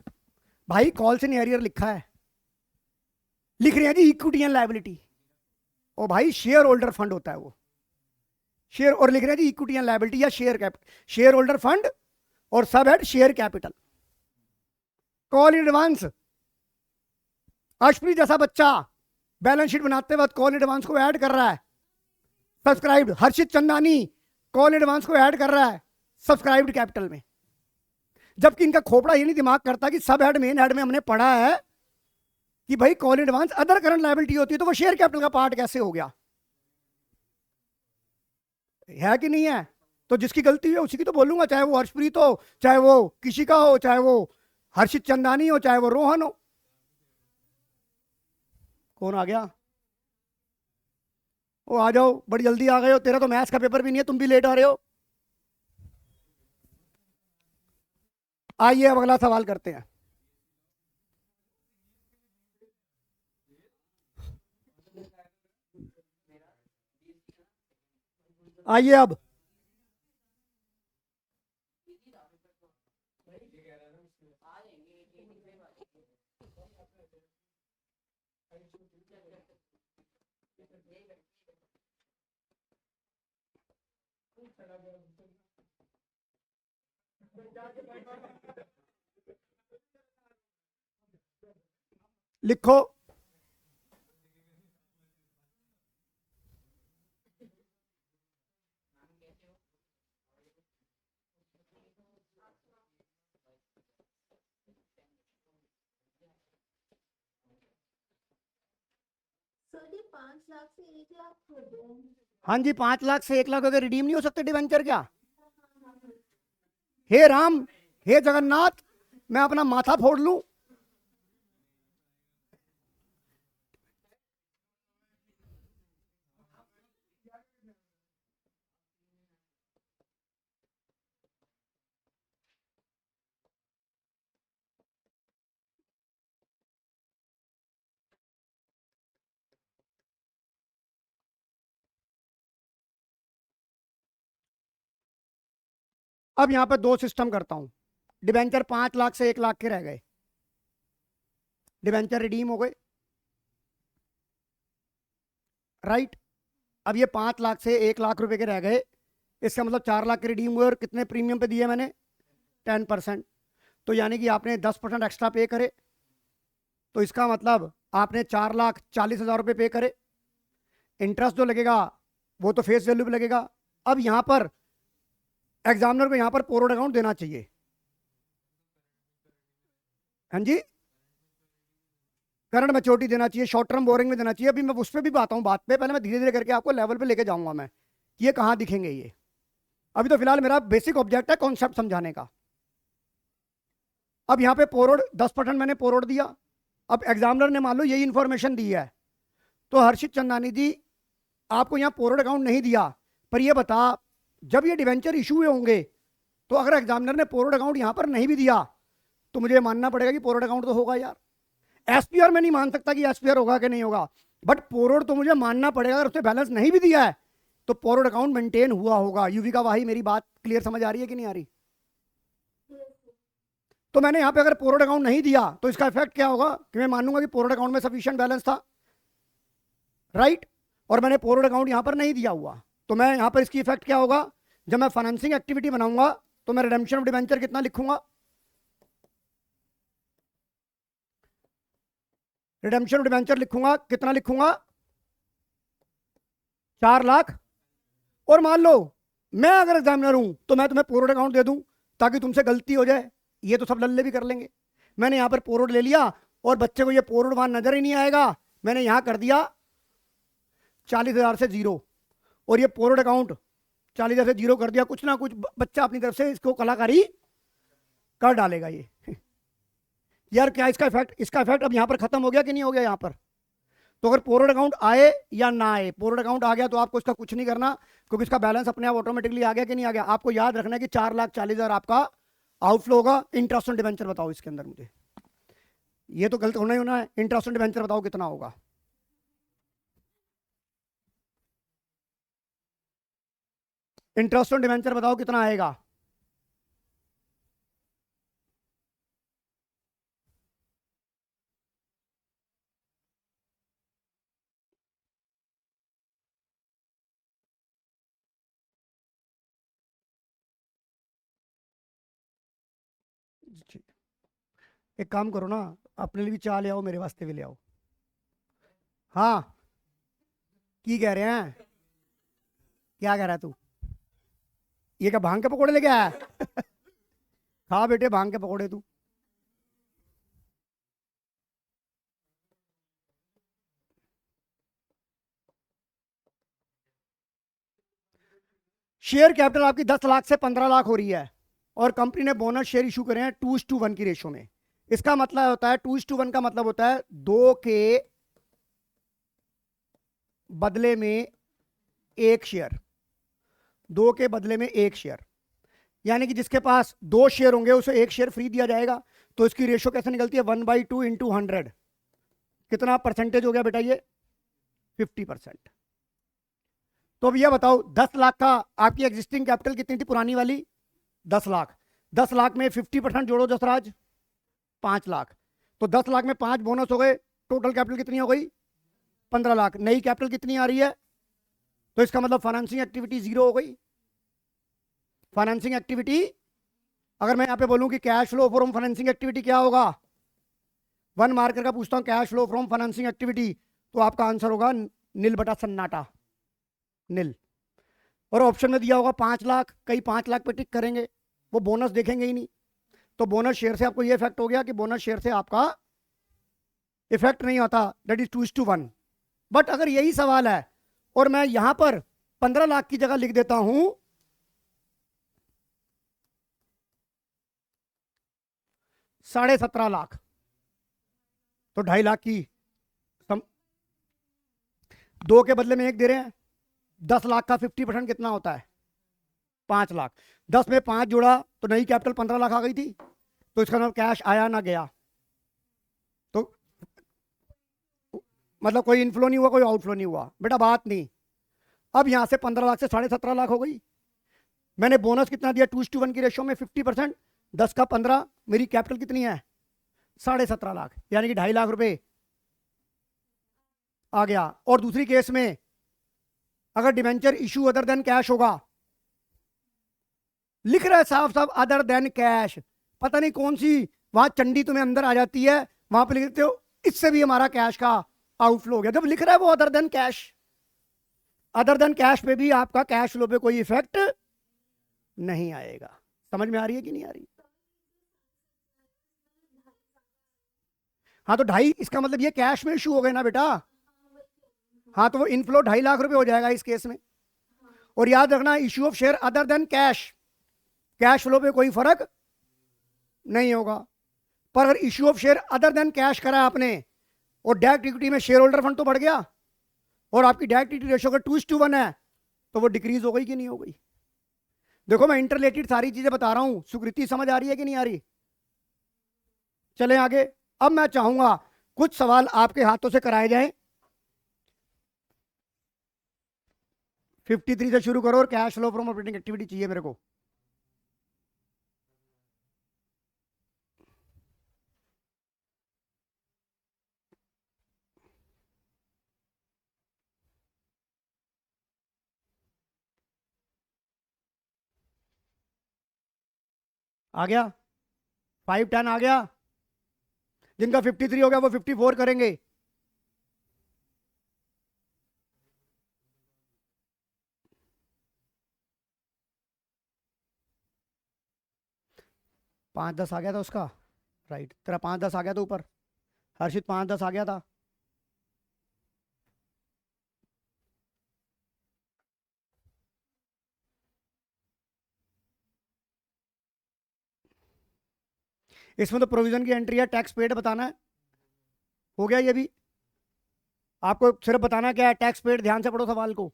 Speaker 1: भाई कॉल इन एरियर लिखा है, लिख रहे हैं जी इक्विटी एंड लायबिलिटी। ओ भाई शेयर होल्डर फंड होता है वो, शेयर और लिख रहे हैं जी इक्विटी एंड लायबिलिटी या share capital, share holder fund और सब head share capital. Call in advance, Arshpreet जैसा बच्चा बैलेंस शीट बनाते वक्त कॉल इन एडवांस को ऐड कर रहा है subscribed. Harshit Chandani call in advance को ऐड कर रहा है सब्सक्राइब्ड कैपिटल में, जबकि इनका खोपड़ा ये नहीं दिमाग करता कि सब हेड मेन हेड में हमने पढ़ा है कि भाई call in advance other current liability होती है, तो वो शेयर कैपिटल का पार्ट कैसे हो गया? है कि नहीं है? तो जिसकी गलती है उसी की तो बोलूंगा, चाहे वो हर्षप्रीत हो, चाहे वो किसी का हो, चाहे वो हर्षित चंदानी हो, चाहे वो रोहन हो। कौन आ गया? ओ आ जाओ, बड़ी जल्दी आ गए हो, तेरा तो मैथ्स का पेपर भी नहीं है, तुम भी लेट आ रहे हो। आइए अब अगला सवाल करते हैं। आइए अब लिखो।
Speaker 2: सर ये 5 लाख से 1 लाख हो गए।
Speaker 1: हाँ जी, 5 लाख से 1 लाख अगर रिडीम नहीं हो सकते डिवेंचर क्या? हे राम, हे जगन्नाथ, मैं अपना माथा फोड़ लूं? अब यहां पर दो सिस्टम करता हूं। डिवेंचर 5 लाख से 1 लाख के रह गए, डिवेंचर रिडीम हो गए, राइट। अब ये 5 लाख से 1 लाख रुपए के रह गए, इसका मतलब 4 लाख के रिडीम हुए और कितने प्रीमियम पे दिए मैंने? 10%। तो यानी कि आपने 10% एक्स्ट्रा पे करे, तो इसका मतलब आपने 4,40,000 रुपये पे करे। इंटरेस्ट जो लगेगा वो तो फेस वैल्यू पे लगेगा। अब यहां पर एग्जामिनर को यहां पर फॉरवर्ड अकाउंट देना चाहिए। हाँ जी, करंट मैच्योरिटी देना चाहिए, शॉर्ट टर्म बोरिंग में देना चाहिए। अभी मैं उस पर भी आता हूँ बात पे, पहले मैं धीरे धीरे करके आपको लेवल पे लेके जाऊंगा मैं कि ये कहाँ दिखेंगे ये। अभी तो फिलहाल मेरा बेसिक ऑब्जेक्ट है कॉन्सेप्ट समझाने का। अब यहाँ पे पोरोड 10% मैंने पोरोड दिया। अब एग्जामिनर ने मान लो यही इंफॉर्मेशन दी है, तो हर्षित चंदानी जी आपको यहाँ पोरोड अकाउंट नहीं दिया, पर ये बता जब ये डिवेंचर इशू हुए होंगे, तो अगर एग्जामिनर ने पोरोड अकाउंट यहाँ पर नहीं भी दिया तो मुझे मानना पड़ेगा कि पोरोड अकाउंट तो होगा यार। एसपीआर में नहीं मान सकता कि एसपीआर होगा कि नहीं होगा, बट पोरोड तो मुझे मानना पड़ेगा। अगर उसने बैलेंस नहीं भी दिया है तो पोरोड अकाउंट मेंटेन हुआ होगा। यूवी का वाही, मेरी बात क्लियर समझ आ रही है कि नहीं आ रही? तो मैंने यहां पे अगर पोरोड अकाउंट नहीं दिया तो इसका इफेक्ट क्या होगा कि मैं मानूंगा कि पोरोड अकाउंट में सफिशिएंट बैलेंस था, राइट। और मैंने पोरोड अकाउंट यहां पर नहीं दिया हुआ, तो मैं यहां पर इसकी इफेक्ट क्या होगा? जब मैं फाइनेंसिंग एक्टिविटी बनाऊंगा तो मैं रिडेम्पशन ऑफ डिवेंचर कितना लिखूंगा? रिडेम्पशन ऑफ डिवेंचर लिखूंगा, कितना लिखूंगा? 4 लाख। और मान लो मैं अगर एग्जामिनर हूं तो मैं तुम्हें पोरोड अकाउंट दे दूं ताकि तुमसे गलती हो जाए। ये तो सब लल्ले भी कर लेंगे। मैंने यहां पर पोरोड ले लिया और बच्चे को ये पोरोड वहां नजर ही नहीं आएगा। मैंने यहां कर दिया 40,000 से जीरो, और ये पोरोड अकाउंट 40,000 से जीरो कर दिया। कुछ ना कुछ बच्चा अपनी तरफ से इसको कलाकारी कर डालेगा ये। यार क्या इसका इफेक्ट अब यहां पर खत्म हो गया कि नहीं हो गया यहां पर? तो अगर पोरोड अकाउंट आए या ना आए, पोरोड अकाउंट आ गया तो आपको इसका कुछ नहीं करना, क्योंकि इसका बैलेंस अपने आप ऑटोमेटिकली आ गया कि नहीं आ गया। आपको याद रखना है कि 4,40,000 आपका आउटफ्लो होगा। इंटरेस्ट ऑन डिवेंचर बताओ इसके अंदर मुझे, ये तो गलत होना ही होना है। इंटरेस्ट ऑन डिवेंचर बताओ कितना होगा? इंटरेस्ट ऑन डिवेंचर बताओ कितना आएगा? ठीक। एक काम करो ना, अपने लिए भी चाय ले आओ, मेरे वास्ते भी ले आओ। हाँ, की कह रहे हैं? क्या कह रहा है तू? ये क्या भांग के पकौड़े लेके आया? खा बेटे भांग के पकौड़े तू। शेयर कैपिटल आपकी 10 लाख से 15 लाख हो रही है और कंपनी ने बोनस शेयर इशू करे हैं 2:1 की रेशो में। इसका मतलब होता है 2:1 का मतलब होता है 2 के बदले में 1 शेयर, 2 के बदले में 1 शेयर, यानी कि जिसके पास 2 शेयर होंगे उसे 1 शेयर फ्री दिया जाएगा। तो इसकी रेशो कैसे निकलती है? 1/2 इंटू 100। कितना परसेंटेज हो गया बेटा ये? 50%। तो अब ये बताओ 10 लाख का आपकी एग्जिस्टिंग कैपिटल कितनी थी पुरानी वाली? 10 लाख। 10 लाख में 50% जोड़ो जसराज, 5 लाख। तो 10 लाख में 5 बोनस हो गए, टोटल कैपिटल कितनी हो गई? 15 लाख। नई कैपिटल कितनी आ रही है? तो इसका मतलब फाइनेंसिंग एक्टिविटी 0 हो गई। फाइनेंसिंग एक्टिविटी, अगर मैं यहां पे बोलूं कि cash flow from financing activity क्या होगा, 1 मार्कर का पूछता हूं cash flow from financing activity, तो आपका आंसर होगा नील बटा सन्नाटा, नील। और ऑप्शन में दिया होगा 5 लाख, कई 5 लाख पे टिक करेंगे, वो बोनस देखेंगे ही नहीं। तो बोनस शेयर से आपको ये इफेक्ट हो गया कि बोनस शेयर से आपका इफेक्ट नहीं होता, दैट इज 2:1। बट अगर यही सवाल है और मैं यहां पर 15 लाख की जगह लिख देता हूं 17.5 लाख, तो 2.5 लाख की 2 के बदले में 1 दे रहे हैं। 10 लाख का 50% कितना होता है? 5 लाख। 10 में 5 जोड़ा तो नई कैपिटल 15 लाख आ गई थी। तो इसका मतलब कैश आया ना गया, तो मतलब कोई इनफ्लो नहीं हुआ, कोई आउटफ्लो नहीं हुआ बेटा, बात नहीं। अब यहां से 15 लाख से 17.5 लाख हो गई। मैंने बोनस कितना दिया? 2:1 की रेशो में 50%, 10 का 15, मेरी कैपिटल कितनी है? 17.5 लाख, यानी कि 2.5 लाख रुपए आ गया। और दूसरी केस में अगर debenture issue other than cash होगा, लिख रहा है साफ साफ अदर देन कैश, पता नहीं कौन सी वहां चंडी तुम्हें अंदर आ जाती है, वहां पे लिख देते हो इससे भी हमारा कैश का आउटफ्लो हो गया। जब लिख रहा है वो other than cash, other than cash पे भी आपका कैश फ्लो पे कोई इफेक्ट नहीं आएगा। समझ में आ रही है कि नहीं आ रही? हाँ, तो 2.5, इसका मतलब ये कैश में इशू हो गए ना बेटा। हाँ, तो वो इनफ्लो 2.5 लाख रुपए हो जाएगा इस केस में। और याद रखना, issue of share other than cash, cash flow पे कोई फर्क नहीं होगा। पर अगर issue of share other than cash करा आपने और डायरेक्ट इक्विटी में शेयर होल्डर फंड तो बढ़ गया और आपकी डायरेक्ट इक्विटी रेशो अगर 2:1 है, तो वो डिक्रीज हो गई कि नहीं हो गई? देखो मैं इंटरलेटेड सारी चीजें बता रहा हूं, सुकृति समझ आ रही है कि नहीं आ रही? चलें आगे। अब मैं चाहूंगा कुछ सवाल आपके हाथों से कराए जाएं। 53 से शुरू करो और cash flow from operating activity चाहिए मेरे को। आ गया? 510 आ गया? जिनका 53 हो गया वो 54 करेंगे। पाँच दस आ गया था उसका, राइट? तेरा 5-10 आ गया था ऊपर, हर्षित 5-10 आ गया था। इसमें तो प्रोविजन की एंट्री है, टैक्स पेड बताना है। हो गया ये भी? आपको सिर्फ बताना क्या है? Tax paid. ध्यान से पढ़ो सवाल को।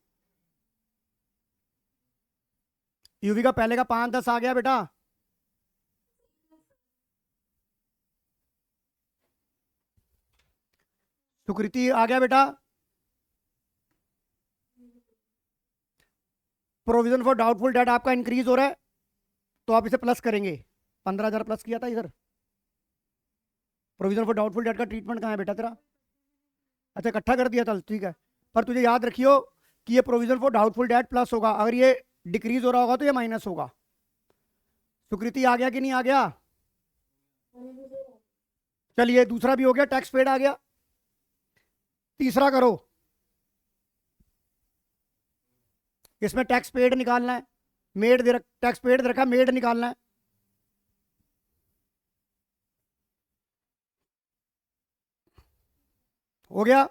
Speaker 1: यूवी का पहले का 5-10 आ गया बेटा? सुकृति आ गया बेटा? प्रोविजन फॉर डाउटफुल डेट आपका इंक्रीज हो रहा है, तो आप इसे प्लस करेंगे। 15,000 प्लस किया था इधर। प्रोविजन फॉर डाउटफुल डेट का ट्रीटमेंट कहाँ है बेटा तेरा? अच्छा, इकट्ठा कर दिया, चल ठीक है। पर तुझे याद रखियो कि ये provision for doubtful debt plus होगा, अगर ये डिक्रीज हो रहा होगा तो ये माइनस होगा। सुकृति आ गया कि नहीं आ गया? चलिए दूसरा भी हो गया, टैक्स पेड आ गया। तीसरा करो, इसमें टैक्स पेड निकालना है। मेड दे रख, टैक्स पेड दे रखा, मेड निकालना है। हो गया,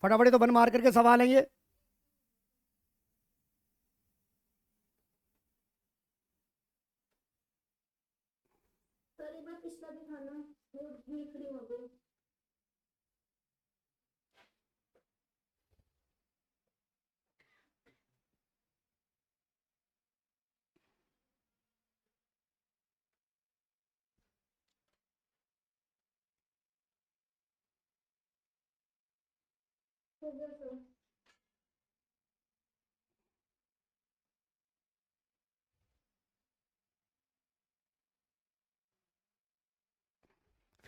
Speaker 1: फटाफट तो बन मार करके सवाल है ये।
Speaker 2: सर एक बार पिछला दिखाना, वो भी खड़ी हो गई। हो गया सर।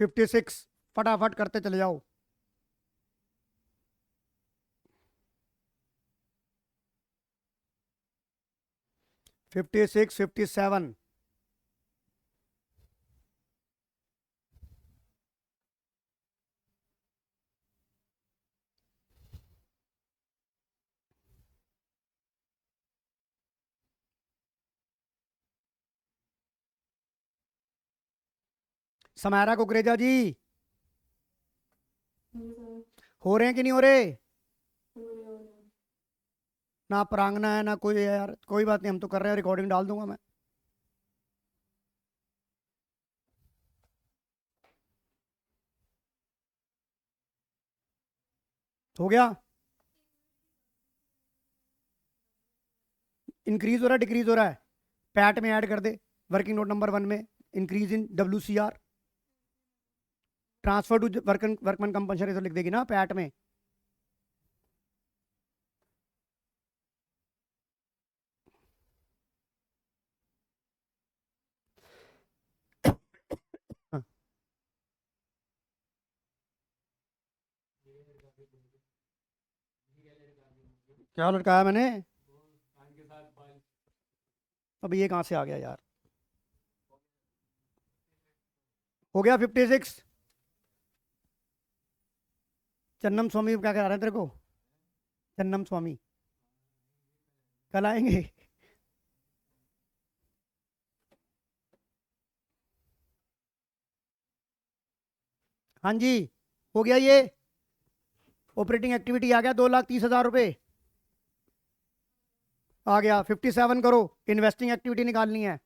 Speaker 1: 56, फटाफट करते चले जाओ। Fifty six, 57। समारा कुकरेजा जी,
Speaker 2: सर
Speaker 1: हो रहे हैं कि नहीं हो रहे?
Speaker 2: हो गया।
Speaker 1: ना प्रांगना है ना कोई है यार, कोई बात नहीं, हम तो कर रहे हैं, रिकॉर्डिंग डाल दूंगा मैं। हो गया, इंक्रीज हो रहा है डिक्रीज हो रहा है? पैट में ऐड कर दे, वर्किंग नोट नंबर 1 में, increase in WCR, transfer to workman compensation तो लिख देगी ना पैट में। हाँ, क्या लटकाया मैंने? अब ये कहाँ से आ गया यार? हो गया 56। चन्नम स्वामी क्या करा रहे हैं तेरे को? चन्नम स्वामी कल आएंगे? हाँ जी, हो गया ये। ऑपरेटिंग एक्टिविटी आ गया, 2,30,000 रुपये आ गया। 57 करो, इन्वेस्टिंग एक्टिविटी निकालनी है।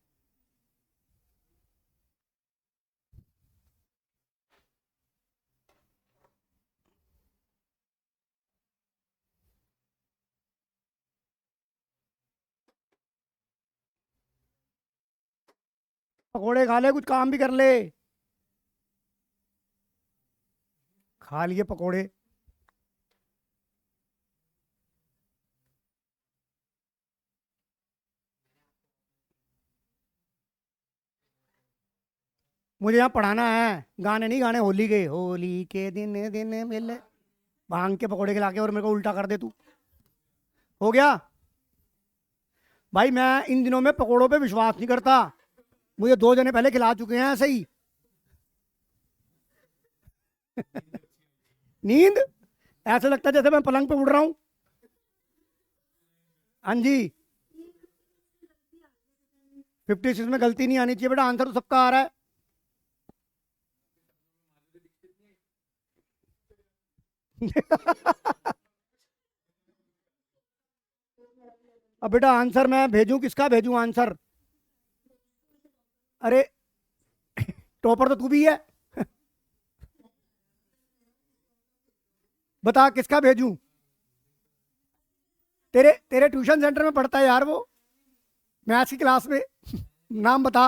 Speaker 1: पकोड़े खा ले, कुछ काम भी कर ले। खा लिए पकोड़े। मुझे यहाँ पढ़ाना है, गाने नहीं गाने, होली के दिन दिन मिले, भांग के पकोड़े खिला के और मेरे को उल्टा कर दे तू। हो गया भाई, मैं इन दिनों में पकोड़ों पे विश्वास नहीं करता, मुझे 2 जने पहले खिला चुके हैं ऐसे ही। नींद, ऐसा लगता है जैसे मैं पलंग पे उड़ रहा हूँ। हाँ जी, 56 में गलती नहीं आनी चाहिए बेटा, आंसर तो सबका आ रहा है। अब बेटा आंसर मैं भेजूं, किसका भेजूं आंसर? अरे टॉपर तो तू भी है। बता किसका भेजूं? तेरे तेरे ट्यूशन सेंटर में पढ़ता है यार वो, मैथ्स की क्लास में। नाम बता।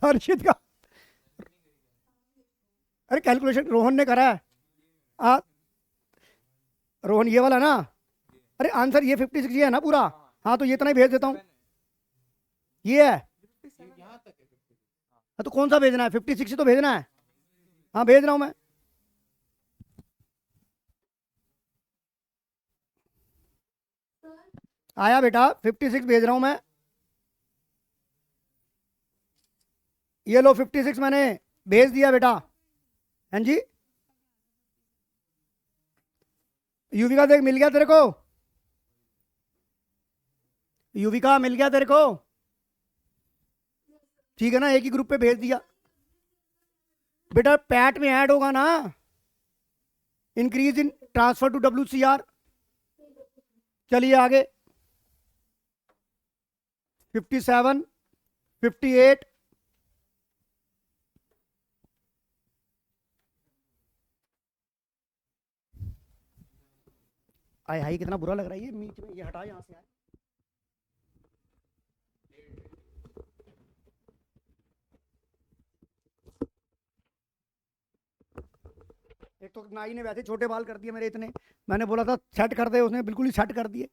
Speaker 1: हर्षित का। अरे कैलकुलेशन रोहन ने करा है। आ, रोहन ये वाला ना? अरे आंसर ये 56 ही है ना पूरा? हाँ तो ये इतना ही भेज देता हूँ, ये है। हाँ तो कौन सा भेजना है? 56 ही तो भेजना है। हाँ भेज रहा हूँ मैं।
Speaker 2: सर
Speaker 1: आया बेटा, 56 भेज रहा हूँ मैं। ये लो 56 मैंने भेज दिया बेटा। हाँ जी, युविका देख मिल गया तेरे को, युविका मिल गया तेरे को, ठीक है ना, एक ही ग्रुप पे भेज दिया बेटा। पैट में ऐड होगा ना, increase in transfer to WCR। चलिए आगे, 57, 58, आय हाय कितना बुरा लग रहा है ये बीच में, ये हटा यहाँ से। एक तो नाई ने वैसे छोटे बाल कर दिए मेरे इतने, मैंने बोला था सेट कर दे, उसने बिल्कुल ही सेट कर दिए।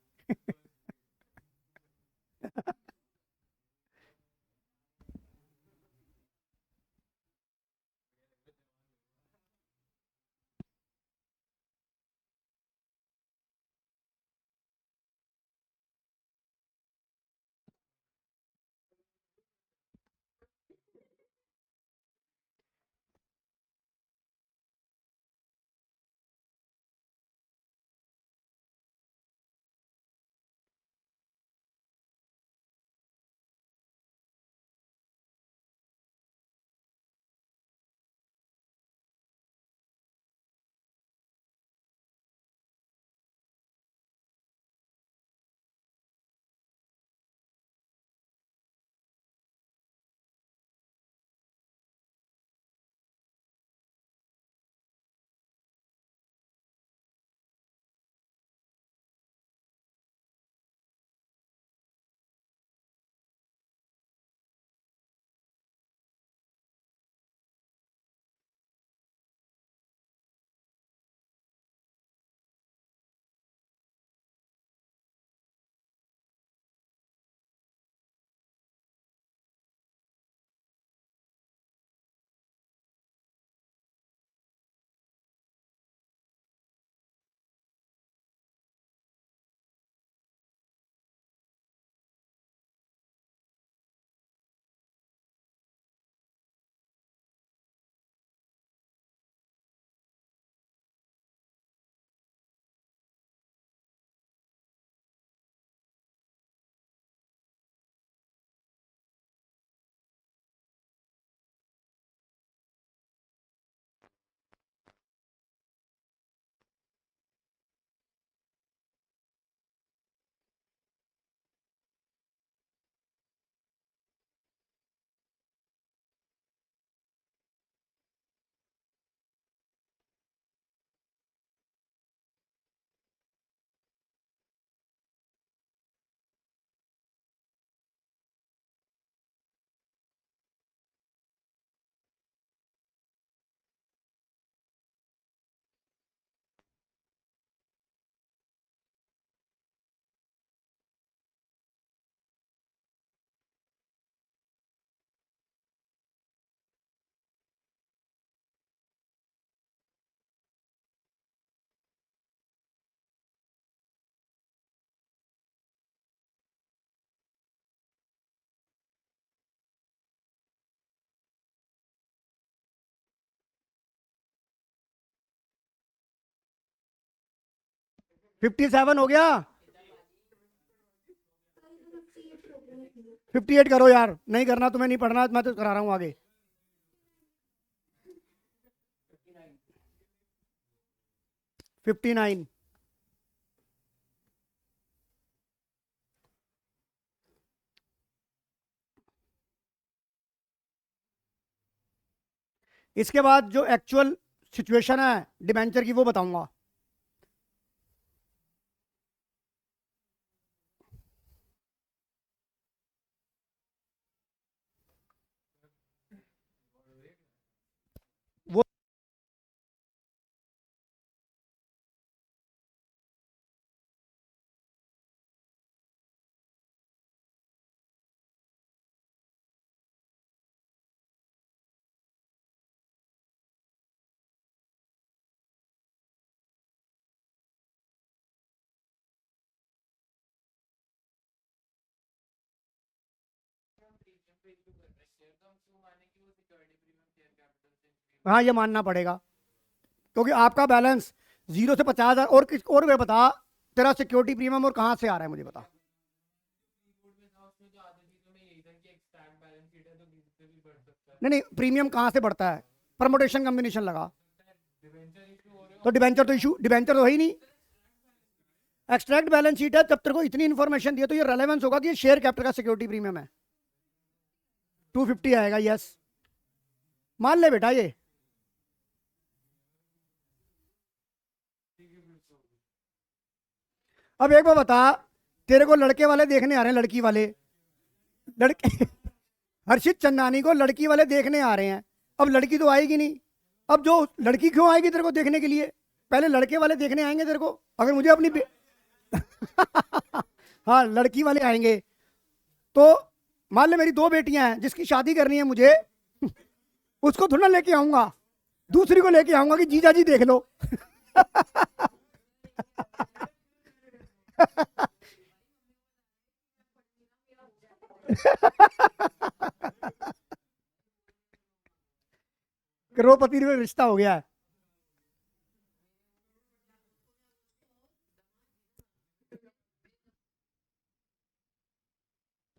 Speaker 1: 57 हो गया, 58 करो यार, नहीं करना तुम्हें, नहीं पढ़ना, मैं तो करा रहा हूँ आगे। 59, इसके बाद जो एक्चुअल सिचुएशन है डिबेंचर की वो बताऊंगा। वो हाँ, ये मानना पड़ेगा क्योंकि आपका बैलेंस 0 से 50,000 और किस और वे बता, तेरा सिक्योरिटी प्रीमियम और कहाँ से आ रहा है मुझे बता। नहीं नहीं, प्रीमियम कहाँ से बढ़ता है? परमोटेशन कम्बिनेशन लगा तो डिबेंचर तो है ही नहीं। एक्सट्रैक्ट बैलेंस शीट है, जब तेरे को इतनी इंफॉर्मेशन दिया तो ये रेलेवेंस होगा कि ये शेयर कैपिटल का सिक्योरिटी प्रीमियम है। 250 आएगा, यस मान ले बेटा ये। अब एक बार बता, तेरे को लड़के वाले देखने आ रहे हैं, लड़की वाले लड़के हर्षित चंदानी को लड़की वाले देखने आ रहे हैं। अब लड़की तो आएगी नहीं, अब जो लड़की क्यों आएगी तेरे को देखने के लिए? पहले लड़के वाले देखने आएंगे तेरे को। अगर मुझे अपनी हाँ, लड़की वाले आएंगे तो मान ले मेरी 2 बेटियां हैं, जिसकी शादी करनी है मुझे उसको थोड़ा लेके आऊंगा, दूसरी को लेके आऊंगा कि जीजा जी देख लो। करोड़पति में रिश्ता हो गया है।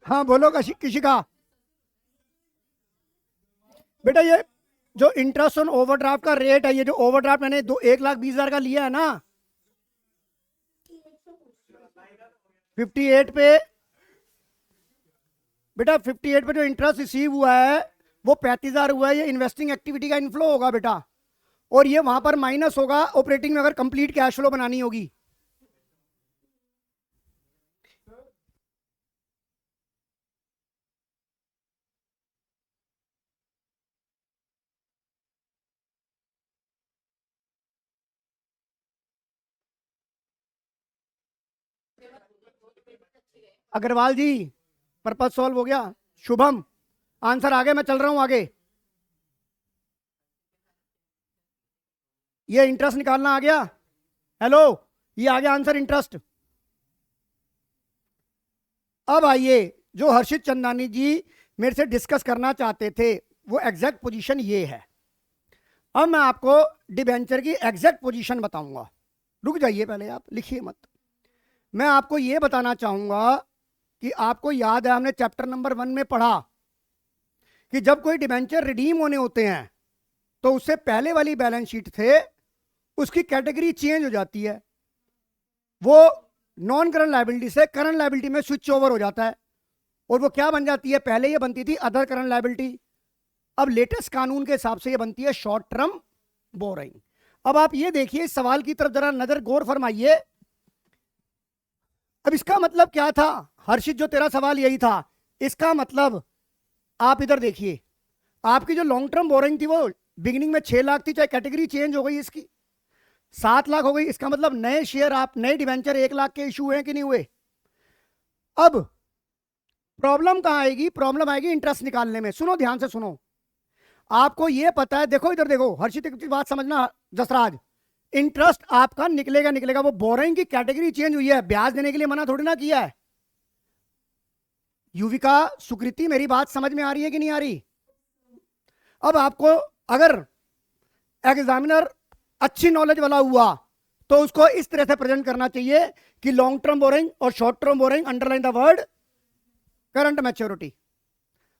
Speaker 1: हाँ बोलो किशिका। बेटा ये जो इंटरेस्ट ऑन ओवरड्राफ्ट का रेट है, ये जो ओवरड्राफ्ट मैंने 1,20,000 का लिया है ना, 58 पे बेटा, 58 पे जो इंटरेस्ट रिसीव हुआ है वो 35,000 हुआ है। ये इन्वेस्टिंग एक्टिविटी का इनफ्लो होगा बेटा, और ये वहां पर माइनस होगा ऑपरेटिंग में अगर कंप्लीट कैश फ्लो बनानी होगी। अग्रवाल जी, पर्पज सॉल्व हो गया। शुभम, आंसर आ गया, मैं चल रहा हूं आगे। ये इंटरेस्ट निकालना आ गया। हेलो, ये आ गया आंसर, इंटरेस्ट। अब आइए, जो हर्षित चंदानी जी मेरे से डिस्कस करना चाहते थे वो एग्जैक्ट पोजीशन ये है। अब मैं आपको डिबेंचर की एग्जैक्ट पोजीशन बताऊंगा। रुक जाइए पहले, आप लिखिए मत। मैं आपको ये बताना चाहूंगा कि आपको याद है हमने चैप्टर नंबर 1 में पढ़ा कि जब कोई डिबेंचर रिडीम होने होते हैं तो उससे पहले वाली बैलेंस शीट थे उसकी कैटेगरी चेंज हो जाती है, वो नॉन करंट लायबिलिटी से करंट लायबिलिटी में स्विच ओवर हो जाता है, और वो क्या बन जाती है? पहले ये बनती थी अदर करंट लायबिलिटी, अब लेटेस्ट कानून के हिसाब से ये बनती है शॉर्ट टर्म बोरिंग। अब आप ये देखिए, इस सवाल की तरफ जरा नजर गौर फरमाइए। अब इसका मतलब क्या था? हर्षित, जो तेरा सवाल यही था, इसका मतलब आप इधर देखिए, आपकी जो लॉन्ग टर्म बोरिंग थी वो बिगिनिंग में 6 लाख थी, चाहे कैटेगरी चेंज हो गई इसकी 7 लाख हो गई। इसका मतलब नए शेयर, आप नए डिवेंचर 1 लाख के इशू हुए कि नहीं हुए? अब प्रॉब्लम कहां आएगी? प्रॉब्लम आएगी इंटरेस्ट निकालने में। सुनो, ध्यान से सुनो, आपको यह पता है, देखो इधर देखो हर्षित, एक बात समझना जसराज, इंटरेस्ट आपका निकलेगा निकलेगा, वो बोरिंग की कैटेगरी चेंज हुई है, ब्याज देने के लिए मना थोड़ी ना किया है। युविका, सुकृति, मेरी बात समझ में आ रही है कि नहीं आ रही? अब आपको अगर एग्जामिनर अच्छी नॉलेज वाला हुआ तो उसको इस तरह से प्रेजेंट करना चाहिए कि लॉन्ग टर्म बोरिंग और short term borrowing, underline the word current maturity.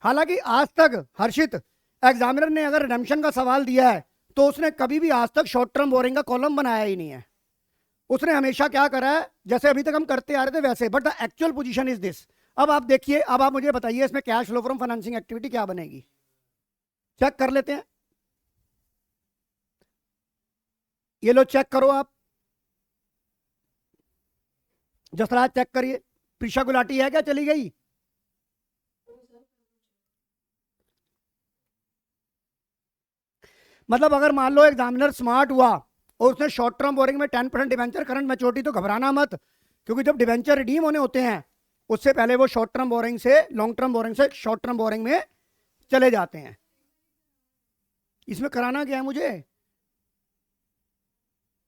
Speaker 1: हालांकि आज तक हर्षित, एग्जामिनर ने अगर रिडेम्पशन का सवाल दिया है तो उसने कभी भी आज तक शॉर्ट टर्म बोरिंग का कॉलम बनाया ही नहीं है। उसने हमेशा क्या करा है, जैसे अभी तक हम करते आ रहे थे वैसे, but the actual position is this. अब आप देखिए, अब आप मुझे बताइए इसमें cash flow from financing activity क्या बनेगी? चेक कर लेते हैं। ये लो, चेक करो आप, जसराज चेक करिए। प्रीशा गुलाटी है क्या? चली गई? मतलब अगर मान लो एग्जामिनर स्मार्ट हुआ और उसने शॉर्ट टर्म बोरिंग में 10% डिवेंचर करंट मैच्योरिटी, तो घबराना मत, क्योंकि जब डिवेंचर रिडीम होने होते हैं उससे पहले वो शॉर्ट टर्म बोरिंग से लॉन्ग टर्म बोरिंग से शॉर्ट टर्म बोरिंग में चले जाते हैं। इसमें कराना क्या है मुझे?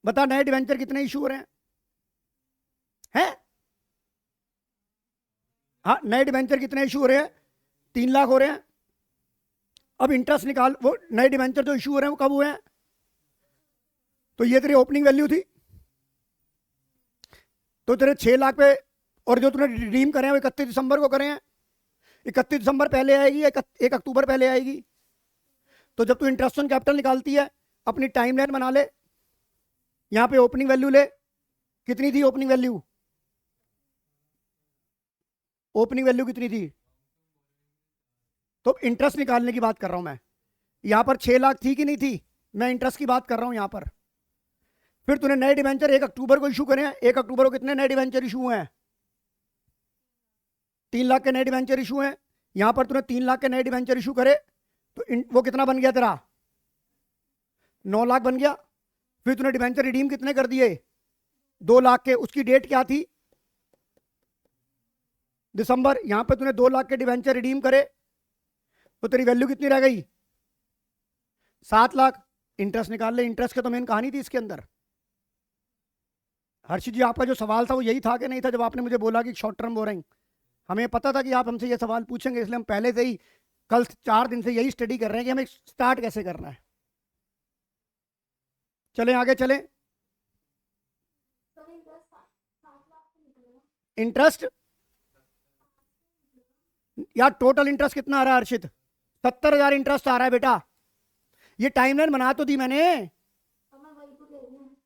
Speaker 1: बता, नए डिवेंचर कितने इशू हो रहे हैं? हाँ, नए डिवेंचर कितने इशू हो रहे हैं? 3 लाख हो रहे हैं। अब इंटरेस्ट निकाल, वो नए डिवेंचर जो इशू हो रहे हैं वो कब हुए हैं? तो ये तेरी ओपनिंग वैल्यू थी, तो तेरे 6 लाख पे, और जो तूने रिडीम करे हैं वो 31 दिसंबर को करे हैं। 31 दिसंबर पहले आएगी या 1 अक्टूबर पहले आएगी? तो जब तू इंटरेस्ट ऑन कैपिटल निकालती है, अपनी टाइमलाइन बना ले, यहां पे ओपनिंग वैल्यू ले, कितनी थी ओपनिंग वैल्यू? ओपनिंग वैल्यू कितनी थी? तो इंटरेस्ट निकालने की बात कर रहा हूं मैं। यहां पर 6 लाख थी कि नहीं थी? मैं इंटरेस्ट की बात कर रहा हूं यहां पर। फिर तूने नए डिवेंचर 1 अक्टूबर को इशू करे हैं। 1 अक्टूबर को कितने नए डिवेंचर इशू हुए हैं? 3 लाख के नए डिवेंचर इशू हैं। यहां पर तूने 3 लाख के नए डिवेंचर इशू करे, तो वो कितना बन गया तेरा? 9 लाख बन गया। फिर तूने डिवेंचर रिडीम कितने कर दिए? 2 लाख के। उसकी डेट क्या थी? दिसंबर। यहां पे तूने 2 लाख के डिवेंचर रिडीम करे, तो तेरी वैल्यू कितनी रह गई? 7 लाख। इंटरेस्ट निकाल ले। इंटरेस्ट की तो मेन कहानी थी इसके अंदर। हर्षित जी, आपका जो सवाल था वो यही था कि नहीं था? जब आपने मुझे बोला कि शॉर्ट टर्म बोरिंग, हमें पता था कि आप हमसे ये सवाल पूछेंगे, इसलिए हम पहले से ही कल 4 दिन से यही स्टडी कर रहे हैं कि हमें स्टार्ट कैसे करना है। चलें आगे चलें।
Speaker 2: सर इंटरेस्ट 7 लाख से निकलेगा।
Speaker 1: इंटरेस्ट यार, टोटल इंटरेस्ट कितना आ रहा है हर्षित? 70,000 इंटरेस्ट आ रहा है बेटा। ये टाइमलाइन बना तो दी मैंने।
Speaker 2: तो मैं वही तो ले रही हूँ।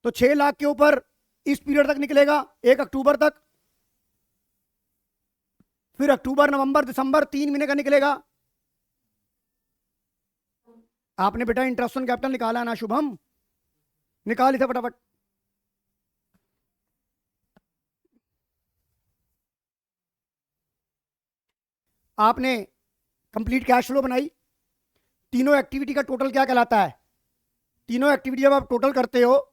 Speaker 1: तो 6 लाख के ऊपर इस पीरियड तक निकलेगा, 1 अक्टूबर तक। फिर अक्टूबर, नवंबर, दिसंबर 3 महीने का निकलेगा। आपने बेटा इंटरेस्ट ऑन कैपिटल निकाला है ना शुभम? निकाल इसे फटाफट। आपने कंप्लीट कैश फ्लो बनाई। तीनों एक्टिविटी का टोटल क्या कहलाता है? तीनों एक्टिविटी जब आप टोटल करते हो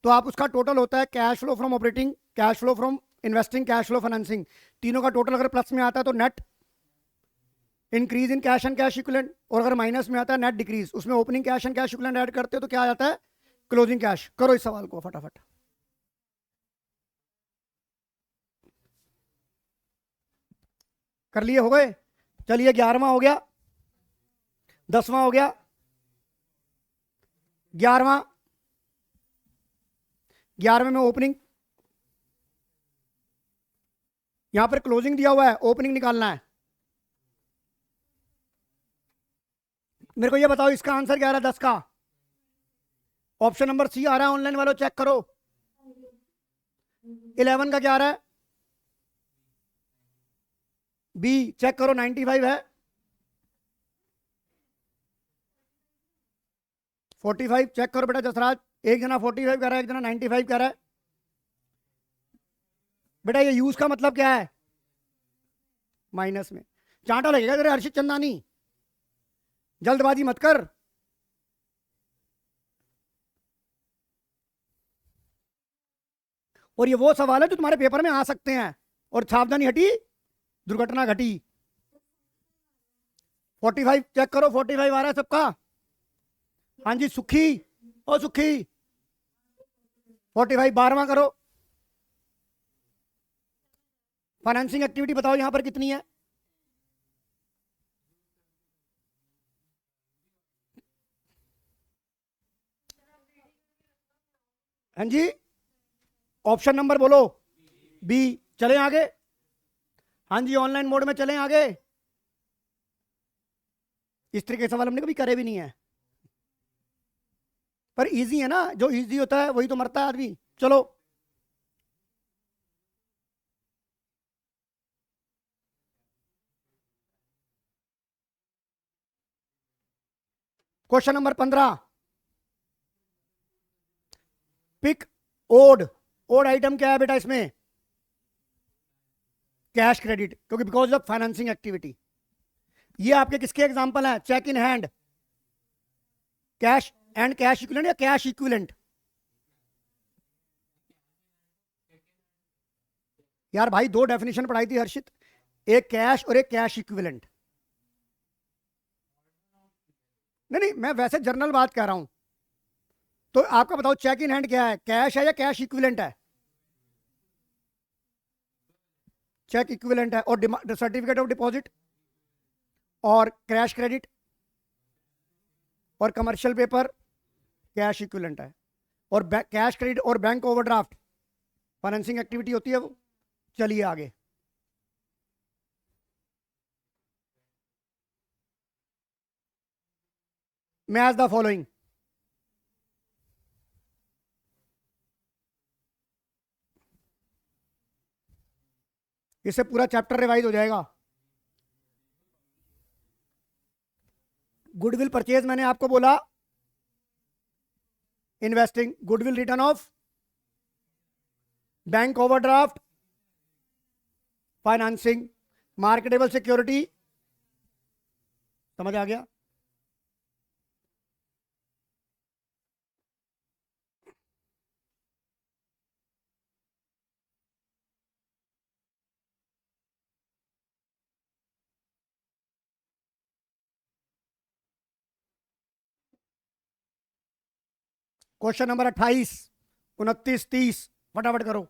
Speaker 1: तो आप उसका टोटल होता है cash flow from operating, cash flow from investing, cash flow financing. तीनों का टोटल अगर प्लस में आता है तो net increase in cash and cash equivalent, और अगर माइनस में आता है नेट डिक्रीज। उसमें opening cash and cash equivalent add करते हो तो क्या आ जाता है? Closing cash. करो इस सवाल को फटाफट। कर लिए? हो गए? चलिए 11वां हो गया, 10वां हो गया, 11वां। 11वें में ओपनिंग, यहां पर क्लोजिंग दिया हुआ है, ओपनिंग निकालना है। मेरे को ये बताओ इसका आंसर क्या आ रहा है 10 का? ऑप्शन नंबर सी आ रहा है, ऑनलाइन वालों चेक करो। 11 का क्या आ रहा है? बी चेक करो, 95 है। 45 चेक करो बेटा जसराज। एक जना 45 कह रहा है, एक जना 95 कह रहा है। बेटा ये यूज का मतलब क्या है? माइनस में। चांटा लगेगा तेरे हर्षित चंदानी, जल्दबाजी मत कर। और ये वो सवाल है जो तुम्हारे पेपर में आ सकते हैं। और सावधानी हटी, दुर्घटना घटी। 45 चेक करो, 45 आ रहा है सबका। हाँ जी सुखी, ओ सुखी 45। 12वां करो। फाइनेंसिंग एक्टिविटी बताओ यहां पर कितनी है? हाँ जी, ऑप्शन नंबर बोलो। बी। चलें आगे। हाँ जी, ऑनलाइन मोड में चलें आगे। इस तरीके के सवाल हमने कभी करे भी नहीं है, पर इजी है ना। जो इजी होता है वही तो मरता है आदमी। चलो question number 15। Pick odd. Odd item क्या है बेटा इसमें? कैश क्रेडिट, क्योंकि बिकॉज ऑफ फाइनेंसिंग एक्टिविटी। ये आपके किसके एग्जांपल हैं? Cheque in hand, cash and cash equivalent या कैश इक्विवेलेंट? यार भाई दो डेफिनेशन पढ़ाई थी हर्षित, एक कैश और एक कैश इक्विवेलेंट। नहीं नहीं, मैं वैसे जनरल बात कर रहा हूं। तो आपका बताओ चेक इन हैंड क्या है? कैश है या कैश इक्विवेलेंट है? चेक इक्विवेलेंट है। और सर्टिफिकेट ऑफ डिपॉजिट? और कैश क्रेडिट और कमर्शियल पेपर कैश इक्विवेलेंट है। और कैश क्रेडिट और बैंक ओवरड्राफ्ट फाइनेंसिंग एक्टिविटी होती है वो। चलिए आगे। Match the following. इससे पूरा चैप्टर रिवाइज हो जाएगा। गुडविल परचेज मैंने आपको बोला, investing, goodwill return of, bank overdraft, financing, marketable security. समझ आ गया? क्वेश्चन नंबर 28, 29, 30 फटाफट करो।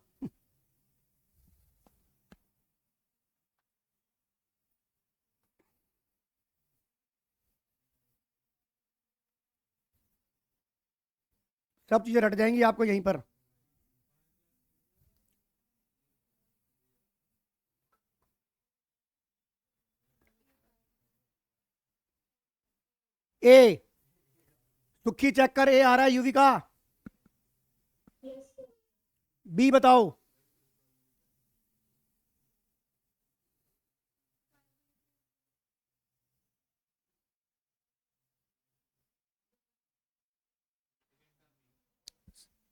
Speaker 1: सब चीजें रट जाएंगी आपको यहीं पर। ए, सुखी चेक कर, ए आ रहा है यूवी का।
Speaker 2: Yes sir.
Speaker 1: बी बताओ।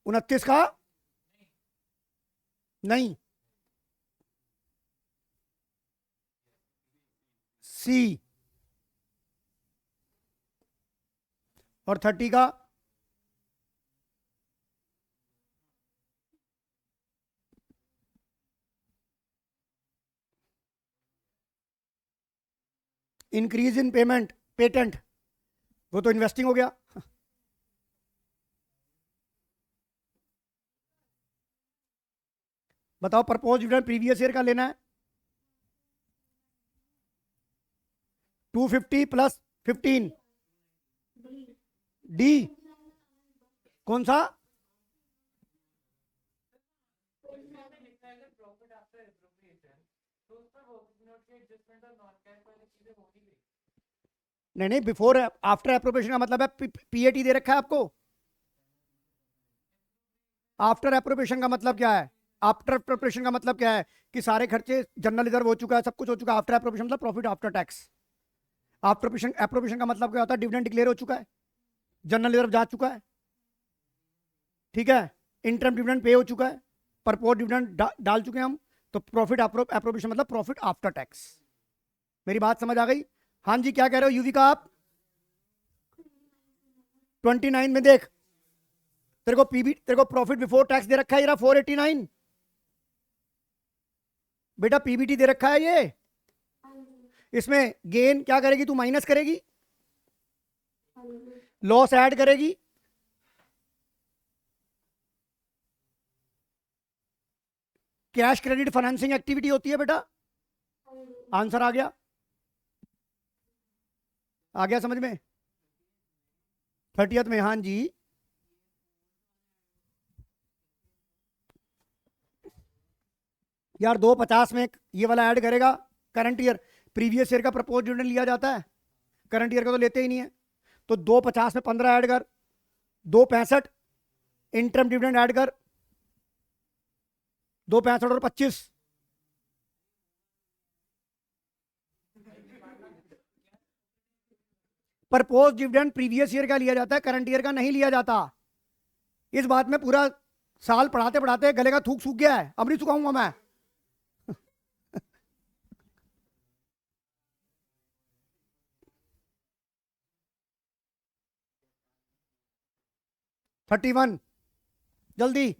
Speaker 1: उनतीस का नहीं, सी। और 30 का इंक्रीज इन पेमेंट, पेटेंट, वो तो इन्वेस्टिंग हो गया। बताओ, प्रपोज डिविडेंड प्रीवियस ईयर का लेना है। 250 प्लस 15,
Speaker 2: डी।
Speaker 1: डी। कौन सा? नहीं नहीं, बिफोर आफ्टर एप्रोप्रिएशन का मतलब है पीएटी दे रखा है आपको। आफ्टर एप्रोप्रिएशन का मतलब क्या है? आफ्टर एप्रोप्रिएशन का मतलब क्या है? कि सारे खर्चे जनरल रिजर्व हो चुका है, सब कुछ हो चुका है। आफ्टर एप्रोप्रिएशन मतलब profit after tax. After appropriation का मतलब क्या होता है? डिविडेंड डिक्लेयर हो चुका है, जनरल रिजर्व जा चुका है, ठीक है, इंटरम डिविडेंड पे हो चुका है, परपोज डिविडेंड डाल चुके हैं हम। तो प्रॉफिट एप्रोप्रिएशन मतलब प्रॉफिट आफ्टर टैक्स। मेरी बात समझ आ गई? हाँ जी, क्या कह रहे हो यूवी का आप? 29 में देख, तेरे को प्रॉफिट बिफोर टैक्स दे रखा है, ये 489। बेटा पीबीटी दे रखा है ये।
Speaker 2: हाँ जी।
Speaker 1: इसमें गेन क्या करेगी तू? माइनस करेगी,
Speaker 2: हाँ जी।
Speaker 1: लॉस ऐड करेगी, कैश क्रेडिट फाइनेंसिंग एक्टिविटी होती है बेटा।
Speaker 2: हाँ जी।
Speaker 1: आंसर आ गया? आ गया समझ में? 30th में, हाँ जी। यार 250 में ये वाला ऐड करेगा, करंट ईयर। प्रीवियस ईयर का प्रपोज डिविडेंड लिया जाता है, करंट ईयर का तो लेते ही नहीं है। तो 250 में 15 ऐड कर, 265 इंटरम डिविडेंड ऐड कर, 265 और 25, प्रपोज डिविडेंड प्रीवियस ईयर का लिया जाता है, करंट ईयर का नहीं लिया जाता। इस बात में पूरा साल पढ़ाते पढ़ाते गले का थूक सूख गया है, अब नहीं सुखाऊंगा मैं। 31 जल्दी।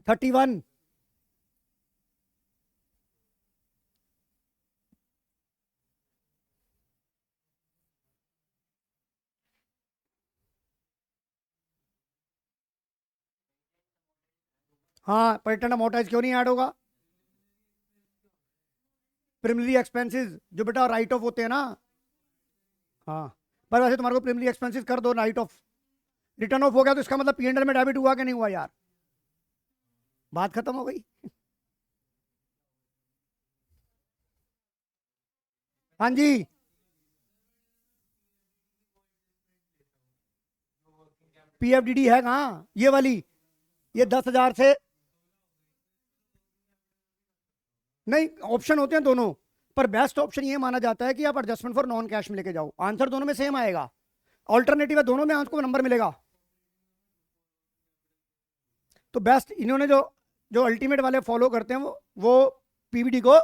Speaker 1: 31, हाँ, पेटेंट अमोर्टाइज क्यों नहीं ऐड होगा? प्रिमिनरी एक्सपेंसेस जो बेटा राइट ऑफ होते हैं ना, हाँ, पर वैसे तुम्हारे को प्रिमिनरी एक्सपेंसेस कर दो, राइट ऑफ रिटर्न ऑफ हो गया तो इसका मतलब पीएनएल में डेबिट हुआ कि नहीं हुआ यार? बात खत्म हो गई। हाँ जी, पीएफडीडी है कहाँ ये वाली? ये 10,000 से नहीं, ऑप्शन होते हैं दोनों, पर बेस्ट ऑप्शन ये माना जाता है कि आप एडजस्टमेंट फॉर नॉन कैश में लेके जाओ, आंसर दोनों में सेम आएगा। ऑल्टरनेटिव है, दोनों में आपको नंबर मिलेगा। तो बेस्ट इन्होंने जो जो अल्टीमेट वाले फॉलो करते हैं वो पीवीडी को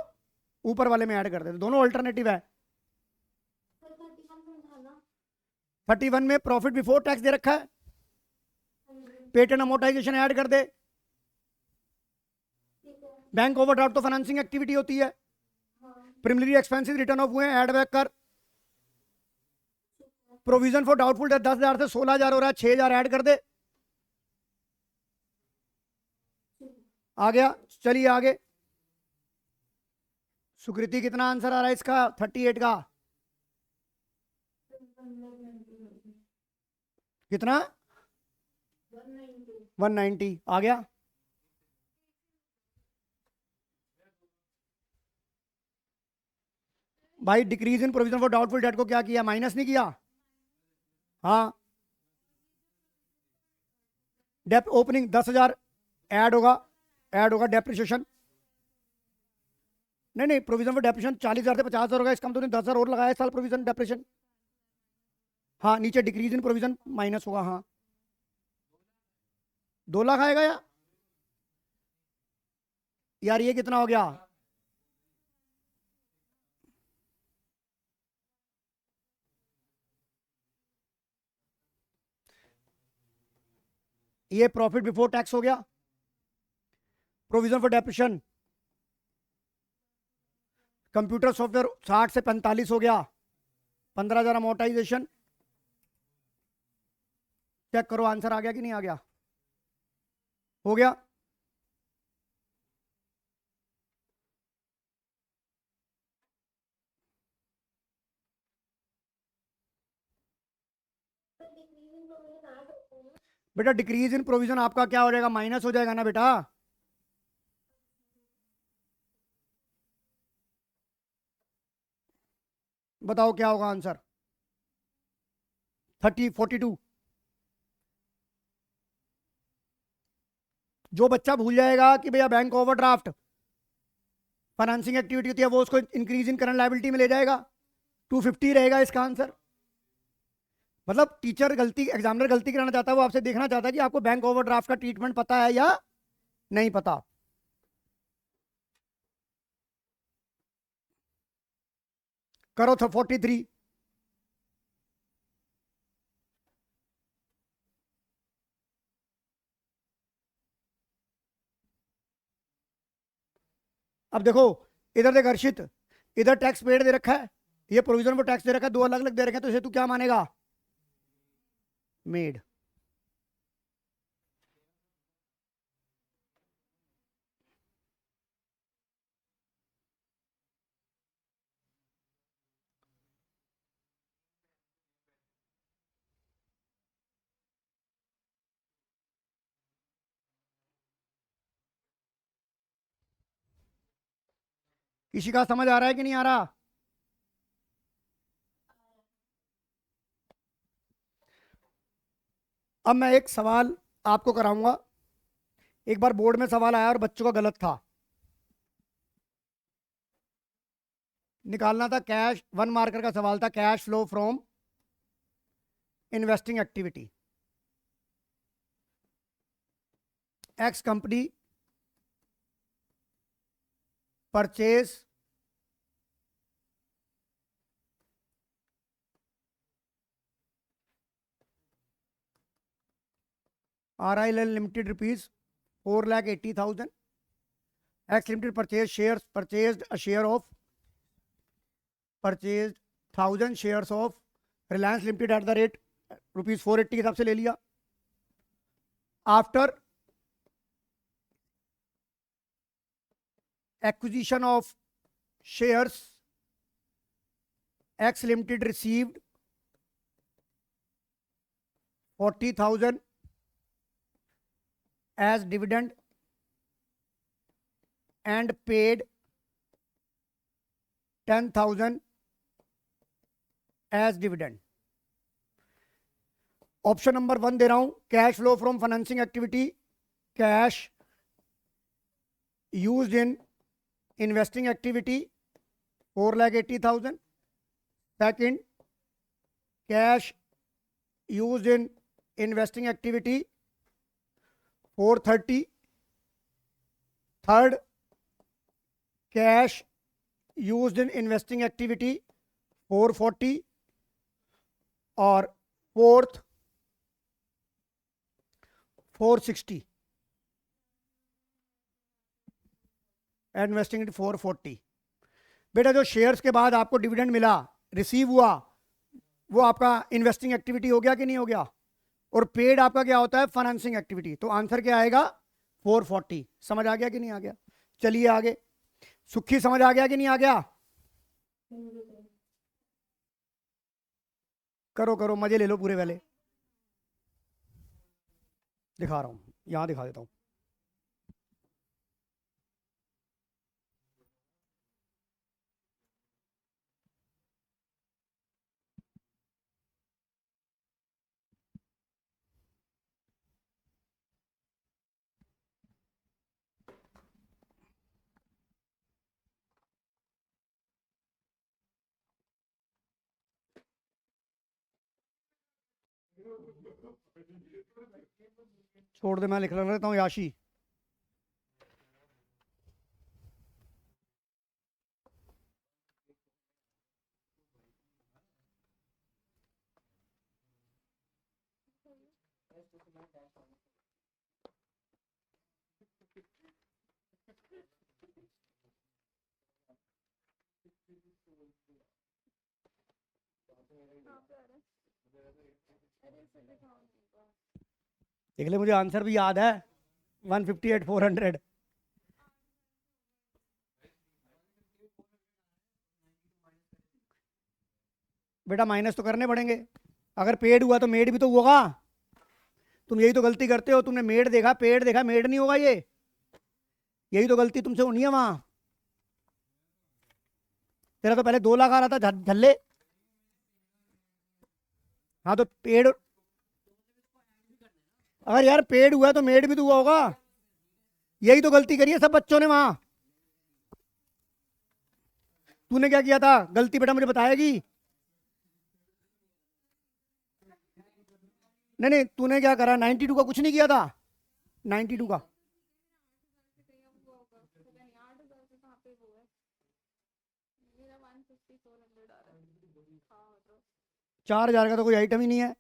Speaker 1: ऊपर वाले में ऐड कर देते हैं, दोनों ऑल्टरनेटिव है।
Speaker 2: सर 31 में था ना?
Speaker 1: 31 में प्रॉफिट बिफोर टैक्स दे रखा है,
Speaker 2: हाँ जी,
Speaker 1: पेटेंट अमोर्टाइजेशन ऐड कर दे,
Speaker 2: ठीक है।
Speaker 1: बैंक ओवरड्राफ्ट तो फाइनेंसिंग एक्टिविटी होती है,
Speaker 2: हाँ,
Speaker 1: प्रिमिनरी एक्सपेंसेस रिटर्न ऑफ हुए ऐड बैक कर,
Speaker 2: ठीक है।
Speaker 1: प्रोविजन फॉर डाउटफुल डेट 10,000 से 16,000 हो रहा है, 6,000 ऐड कर दे।
Speaker 2: ठीक है।
Speaker 1: आ गया, चलिए आगे। सुकृति कितना आंसर आ रहा है इसका 38 का?
Speaker 2: 190,
Speaker 1: कितना?
Speaker 2: 190।
Speaker 1: 190 आ गया। भाई decrease in provision for doubtful debt को क्या किया, माइनस नहीं किया? हाँ, डेप ओपनिंग 10,000 ऐड होगा, डेप्रिसिएशन नहीं, प्रोविजन फॉर डेप्रिसिएशन 40,000 से 50,000 होगा, इसका मतलब 10,000 और लगाया इस साल प्रोविजन डेप्रिसिएशन। हाँ, नीचे डिक्रीज इन प्रोविजन माइनस होगा। हाँ, 2 लाख आएगा यार ये कितना हो गया? ये प्रॉफिट बिफोर टैक्स हो गया, provision for depreciation computer software 60 से 45 हो गया, 15,000 अमोर्टाइजेशन। चेक करो आंसर आ गया कि नहीं आ गया? हो गया।
Speaker 2: सर डिक्रीजिंग प्रोविजन ऐड होते हैं ना?
Speaker 1: बेटा डिक्रीज इन प्रोविजन आपका क्या हो जाएगा, माइनस हो जाएगा ना बेटा। बताओ क्या होगा आंसर? 42। जो बच्चा भूल जाएगा कि भैया बैंक ओवरड्राफ्ट फाइनेंसिंग एक्टिविटी होती है, वो उसको इंक्रीज इन करंट लायबिलिटी में ले जाएगा, 250 रहेगा इसका आंसर। मतलब टीचर गलती, एग्जामिनर गलती कराना चाहता है, वो आपसे देखना चाहता है कि आपको बैंक ओवरड्राफ्ट का ट्रीटमेंट पता है या नहीं पता। करो तो 43। अब देखो, इधर देख हर्षित, इधर टैक्स पेड दे रखा है, ये प्रोविजन फॉर टैक्स दे रखा है, दो अलग अलग दे रखे हैं, तो इसे तू क्या मानेगा? मेड। किसी का समझ आ रहा है कि नहीं आ रहा? अब मैं एक सवाल आपको कराऊंगा। एक बार बोर्ड में सवाल आया और बच्चों का गलत था, निकालना था कैश, 1 मार्कर का सवाल था, cash flow from investing activity. X company purchase RIL limited rupees 4,80,000, x limited purchase share, purchase a share of, purchase 1,000 shares of Reliance limited at the rate rupees 480 के हिसाब से ले लिया। After acquisition of shares X Limited received 40,000 as dividend and paid 10,000 as dividend. Option number 1 दे रहा हूं, cash flow from financing activity, cash used in investing activity 4,80,000. Second, cash used in investing activity 430. Third, cash used in investing activity 440. और fourth 460. Investing in 440. बेटा जो shares के बाद आपको dividend मिला, receive हुआ, वो आपका इन्वेस्टिंग एक्टिविटी हो गया कि नहीं हो गया? और पेड आपका क्या होता है? Financing activity. तो आंसर क्या आएगा? 440. समझ आ गया कि नहीं आ गया? चलिए आगे. सुखी समझ आ गया कि नहीं आ गया? करो करो, मजे ले लो पूरे वाले. दिखा रहा हूं, यहां दिखा देता हूं. छोड़ दे, मैं लिख लेता हूं याशी. देख ले, मुझे आंसर भी याद है. 158,400. बेटा माइनस तो करने पड़ेंगे. अगर पेड हुआ तो मेड भी तो होगा. तुम यही तो गलती करते हो. तुमने मेड देखा, पेड देखा, मेड नहीं होगा ये. यही तो गलती तुमसे होनी है वहां. तेरा तो पहले 2 लाख आ रहा था झल्ले. हाँ तो पेड, अगर यार पेड हुआ तो मेड भी तो हुआ होगा. यही तो गलती करी है सब बच्चों ने वहां. तूने क्या किया था गलती? बेटा मुझे बताएगी. नहीं नहीं, तूने क्या करा? 92 का कुछ नहीं किया था. 92 का 4,000 का तो कोई आइटम ही नहीं है.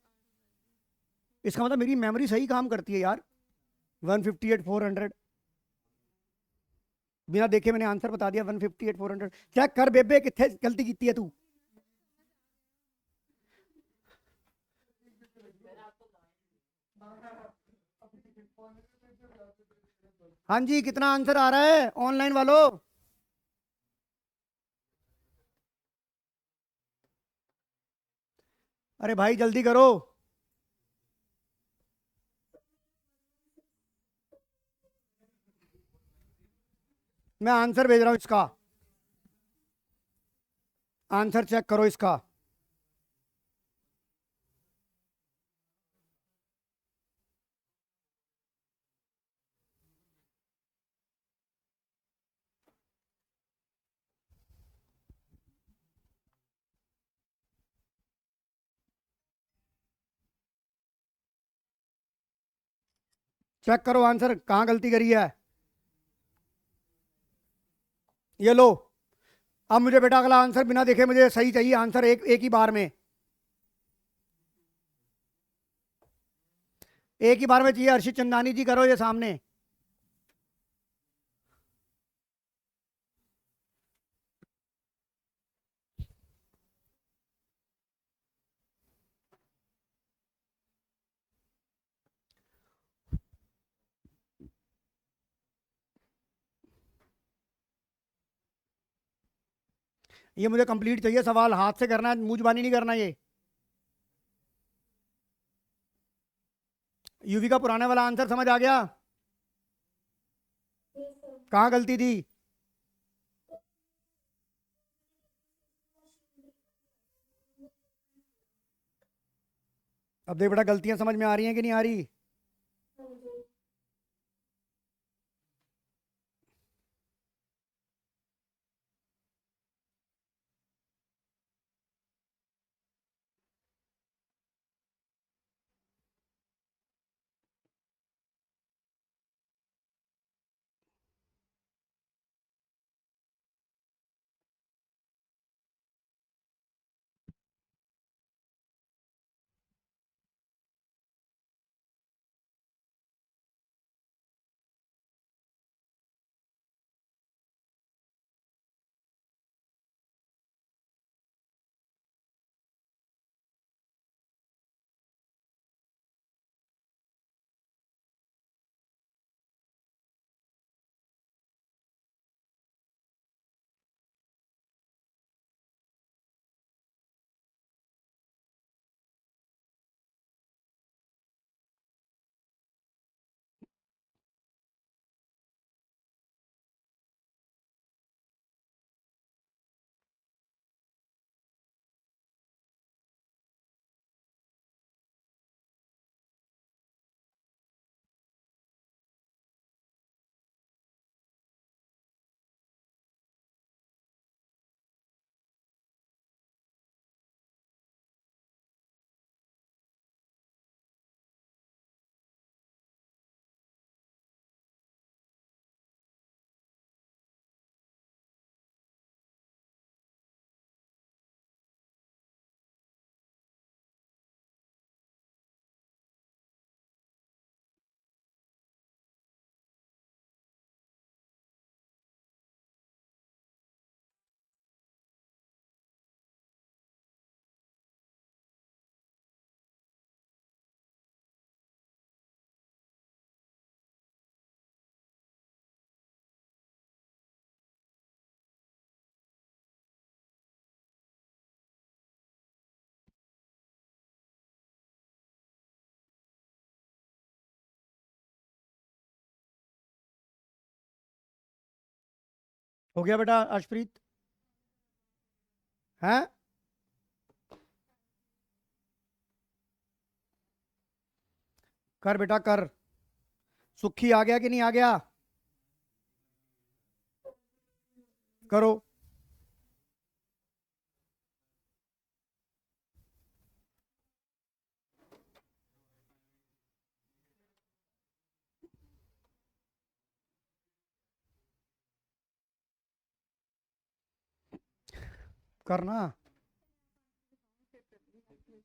Speaker 1: इसका मतलब मेरी मेमोरी सही काम करती है यार. 158,400. बिना देखे मैंने आंसर बता दिया. 158,400. चेक कर बेबे, कितने गलती की है तू. हाँ जी, कितना आंसर आ रहा है ऑनलाइन वालों? अरे भाई जल्दी करो. मैं आंसर भेज रहा हूं इसका. आंसर चेक करो इसका. चेक करो आंसर कहां गलती करी है. ये लो. अब मुझे बेटा अगला आंसर बिना देखे मुझे सही चाहिए. आंसर एक ही बार में. एक ही बार में चाहिए. हर्षित चंदानी जी करो ये सामने. ये मुझे कंप्लीट चाहिए सवाल, हाथ से करना है, मुंह जुबानी नहीं करना ये। यूवी का पुराने वाला आंसर समझ आ गया?
Speaker 2: Yes sir.
Speaker 1: कहाँ गलती थी? अब देख बेटा, गलतियां समझ में आ रही हैं कि नहीं आ रही?
Speaker 2: हाँ जी।
Speaker 1: हो गया बेटा अर्शप्रीत? हैं? कर बेटा कर। सुखी आ गया कि नहीं आ गया? करो। करना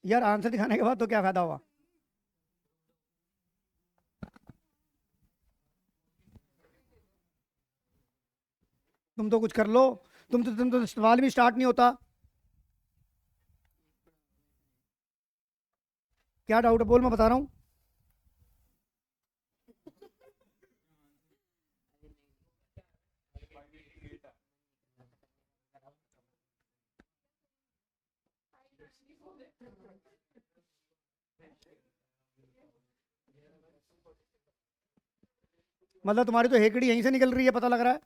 Speaker 1: यार, आंसर दिखाने के बाद तो क्या फायदा हुआ? तुम तो कुछ कर लो। तुम तो सवाल भी स्टार्ट नहीं होता। क्या डाउट है बोल, मैं बता रहा हूँ। मतलब तुम्हारी तो हेकड़ी यहीं से निकल रही है, पता लग रहा है।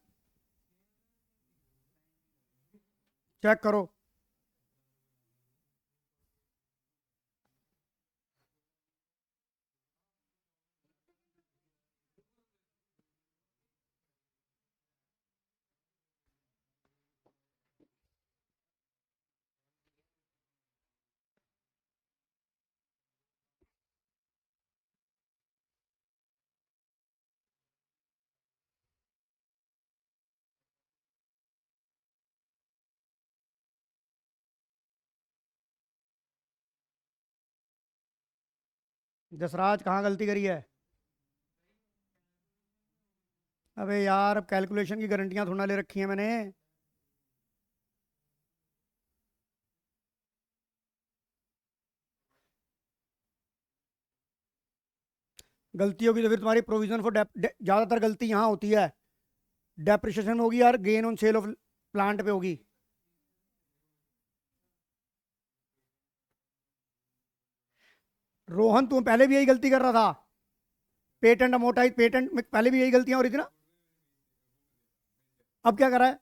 Speaker 1: चेक करो। जसराज कहाँ गलती करी है? अबे यार, अब कैलकुलेशन की गारंटियां थोड़ा ले रखी हैं मैंने। गलती होगी तो फिर तुम्हारी प्रोविजन फॉर ज्यादातर गलती यहाँ होती है। डेप्रिसिएशन होगी यार, gain on sale of plant पे होगी। रोहन तुम पहले भी यही गलती कर रहा था। पेटेंट अमोर्टाइज पेटेंट में पहले भी यही गलतियां हो रही थी ना। अब क्या करा है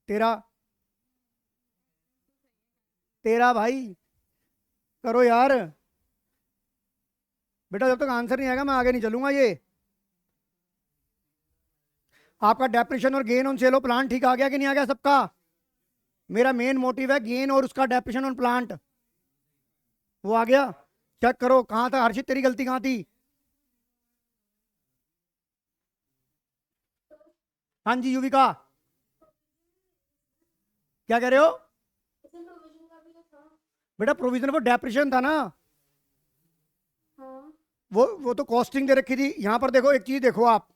Speaker 1: तेरा तेरा भाई? करो यार। बेटा जब तक आंसर नहीं आएगा मैं आगे नहीं चलूंगा ये। आपका डेप्रिशन और gain on sale of plant ठीक आ गया कि नहीं आ गया सबका? मेरा मेन मोटिव है गेन और उसका डेप्रिशन ऑन प्लांट। वो आ गया? चेक करो कहां था हर्षित, तेरी गलती कहां थी? हाँ जी युविका, क्या कह रहे हो?
Speaker 2: इसमें प्रोविजन का भी तो था।
Speaker 1: बेटा प्रोविजन वो डेप्रिशन था ना।
Speaker 2: हाँ।
Speaker 1: वो तो कॉस्टिंग दे रखी थी। यहां पर देखो एक चीज देखो आप,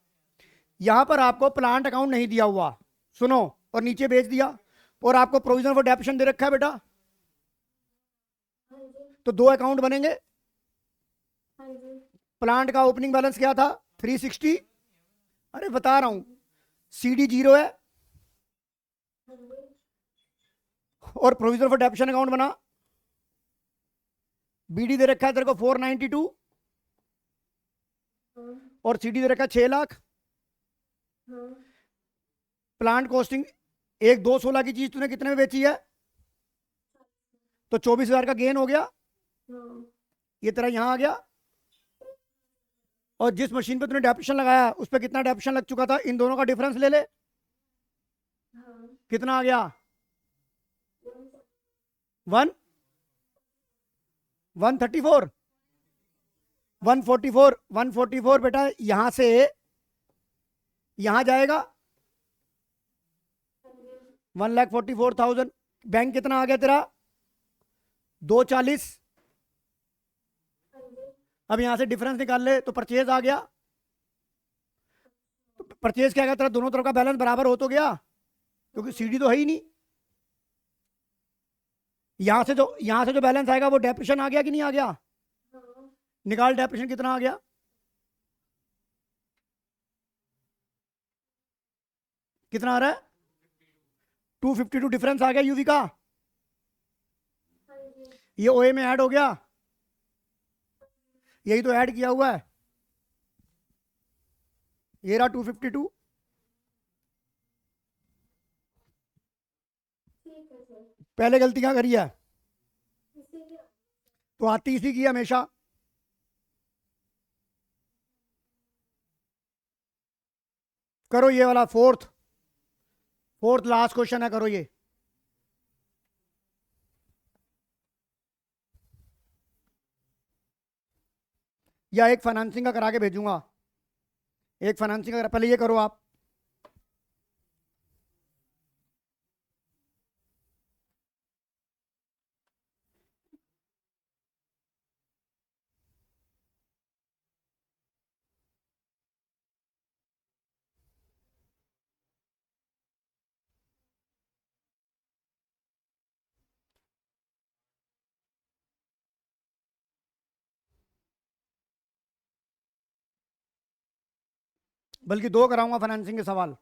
Speaker 1: यहां पर आपको प्लांट अकाउंट नहीं दिया हुआ, सुनो, और नीचे बेच दिया, और आपको प्रोविजन फॉर डेप्रिशन दे रखा है बेटा।
Speaker 2: हाँ जी।
Speaker 1: तो दो अकाउंट बनेंगे।
Speaker 2: हाँ जी।
Speaker 1: प्लांट का ओपनिंग बैलेंस क्या था? 360। अरे बता रहा हूं, सीडी 0 है,
Speaker 2: हाँ जी।
Speaker 1: और प्रोविजन फॉर डेप्रिशन अकाउंट बना, बीडी दे रखा है तेरे को 492,
Speaker 2: हाँ।
Speaker 1: और सीडी दे रखा है 6 लाख।
Speaker 2: हाँ।
Speaker 1: प्लांट कॉस्टिंग 1 2 16 की चीज तूने कितने में बेची है? तो 24,000 का गेन हो गया।
Speaker 2: हाँ।
Speaker 1: ये तेरा यहां आ गया। और जिस मशीन पे तूने डेप्रिशन लगाया उस पर कितना डेप्रिशन लग चुका था, इन दोनों का डिफरेंस ले ले।
Speaker 2: हाँ।
Speaker 1: कितना आ गया?
Speaker 2: 1
Speaker 1: वन 134, 144, 144 बेटा यहां से यहां जाएगा। 1,44,000। बैंक कितना आ गया तेरा? 240। अब यहां से डिफरेंस निकाल ले तो परचेज आ गया। तो परचेज क्या गया तेरा? दोनों तरफ का बैलेंस बराबर हो तो गया, क्योंकि सीडी तो है ही नहीं। यहां से जो बैलेंस आएगा वो डेप्रिशन आ गया कि नहीं आ गया? निकाल डेप्रिशन कितना आ गया? कितना आ रहा है? 252 डिफरेंस आ गया यूवी का। ये ओए में ऐड हो गया, यही तो ऐड किया हुआ है। ये रहा 252।
Speaker 2: ठीक है सर।
Speaker 1: पहले गलती क्या करी है?
Speaker 2: इसीलिए
Speaker 1: तो आती इसी की हमेशा। करो ये वाला फोर्थ फोर्थ लास्ट क्वेश्चन है, करो ये। या एक फाइनेंसिंग का करा के भेजूंगा, एक फाइनेंसिंग का पहले ये करो आप। बल्कि दो कराऊंगा फाइनेंसिंग के सवाल।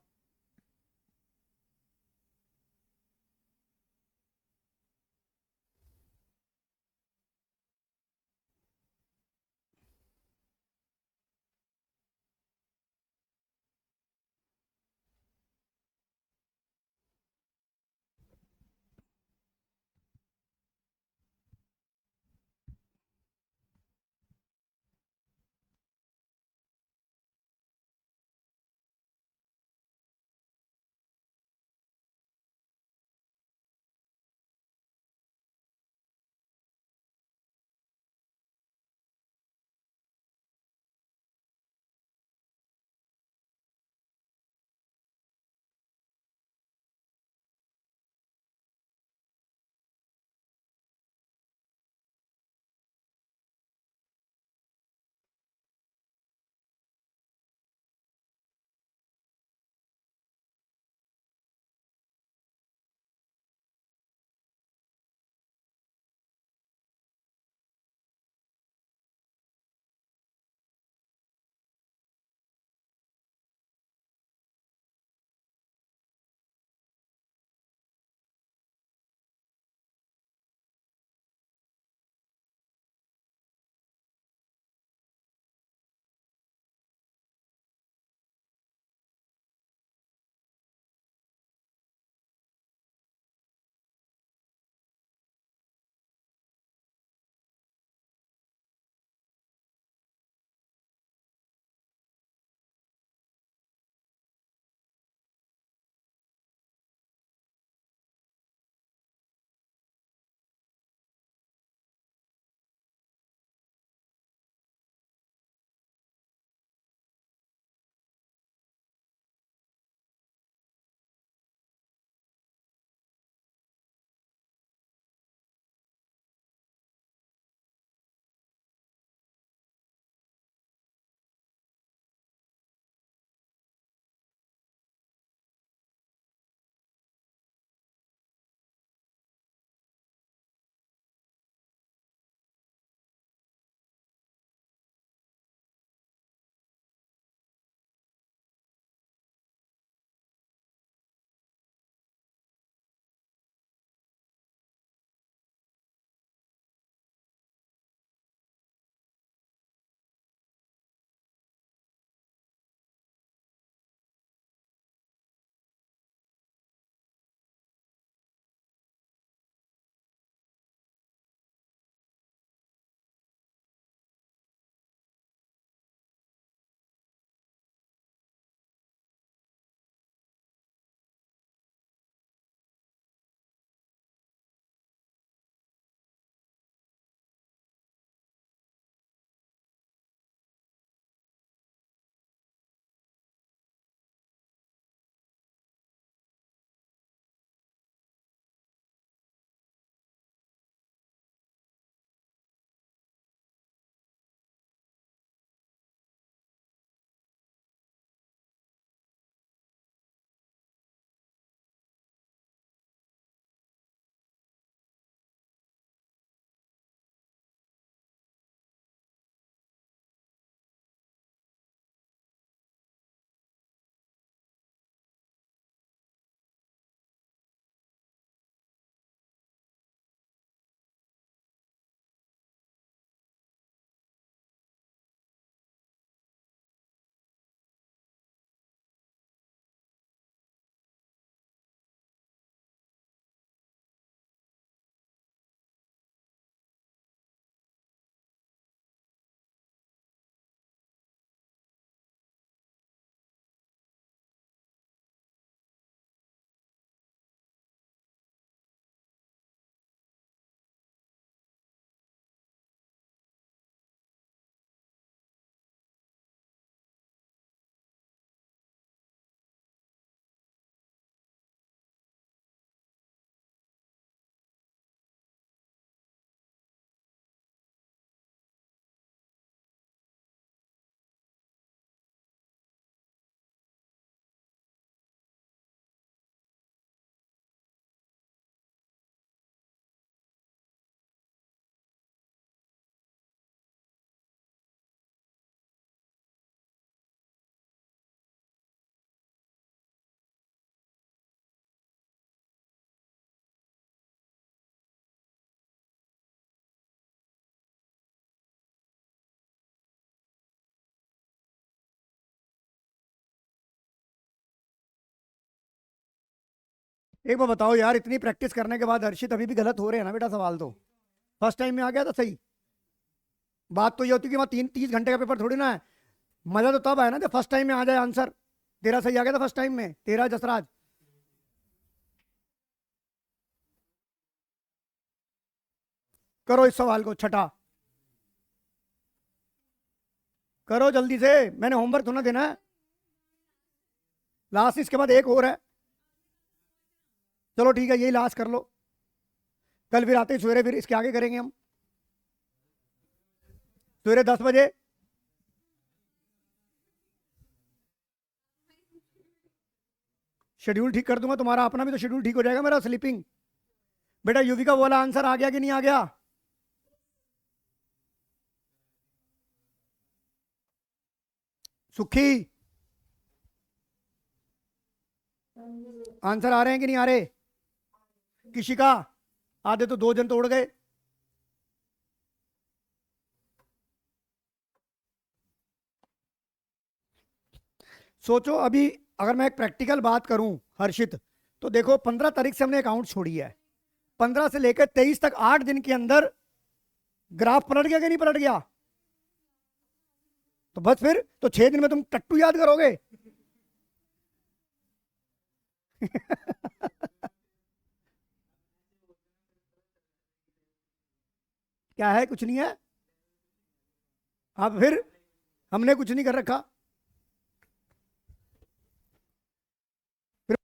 Speaker 1: एक बार बताओ यार, इतनी प्रैक्टिस करने के बाद हर्षित अभी भी गलत हो रहे हैं ना बेटा सवाल? तो फर्स्ट टाइम में आ गया था सही। बात तो ये होती कि वहाँ 30 घंटे का पेपर थोड़ी ना है। मजा तो तब आया ना जब फर्स्ट टाइम में आ जाए आंसर। तेरा सही आ गया था फर्स्ट टाइम में, तेरा जसराज। करो इस सवाल को छठा, करो जल्दी से, मैंने होमवर्क थोड़ा देना है। लास्ट, इसके बाद एक और है। चलो ठीक है, यही लास्ट कर लो। कल फिर आते ही सवेरे फिर इसके आगे करेंगे हम, सवेरे 10 बजे। शेड्यूल ठीक कर दूंगा तुम्हारा, अपना भी तो शेड्यूल ठीक हो जाएगा मेरा स्लीपिंग। बेटा यूवी का वाला आंसर आ गया कि नहीं आ गया? सुखी, आंसर आ रहे हैं कि नहीं आ रहे? किसी का आधे तो 2 जन तो उड़ गए। सोचो अभी, अगर मैं एक प्रैक्टिकल बात करूं हर्षित, तो देखो 15 तारीख से हमने अकाउंट छोड़ी है। 15 से लेकर 23 तक 8 दिन के अंदर ग्राफ पलट गया कि नहीं पलट गया? तो बस फिर तो 6 दिन में तुम टट्टू याद करोगे। क्या है? कुछ नहीं है। अब फिर हमने कुछ नहीं कर रखा। फिर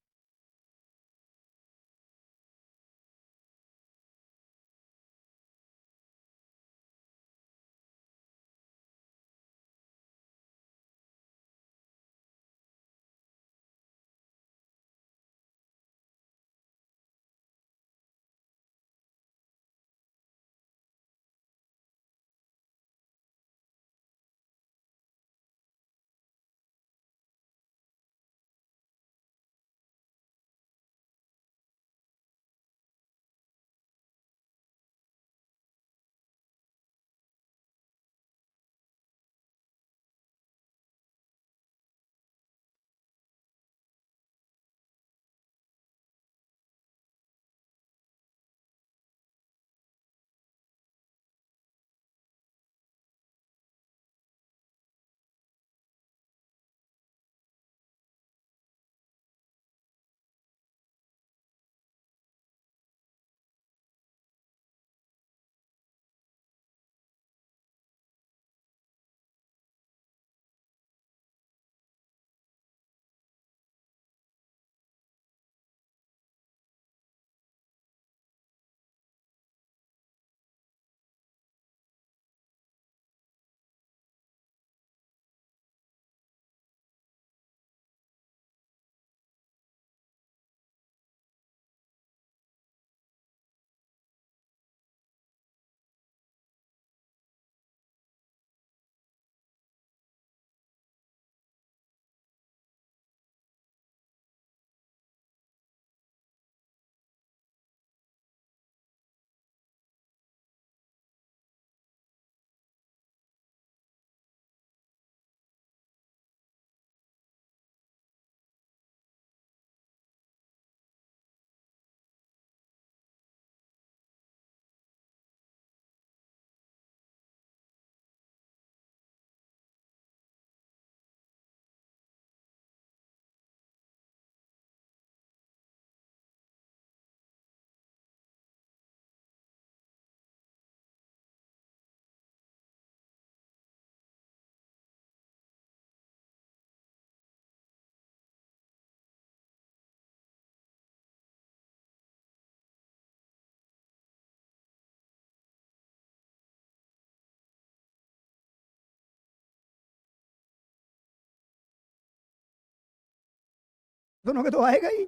Speaker 1: दोनों के तो आएगा ही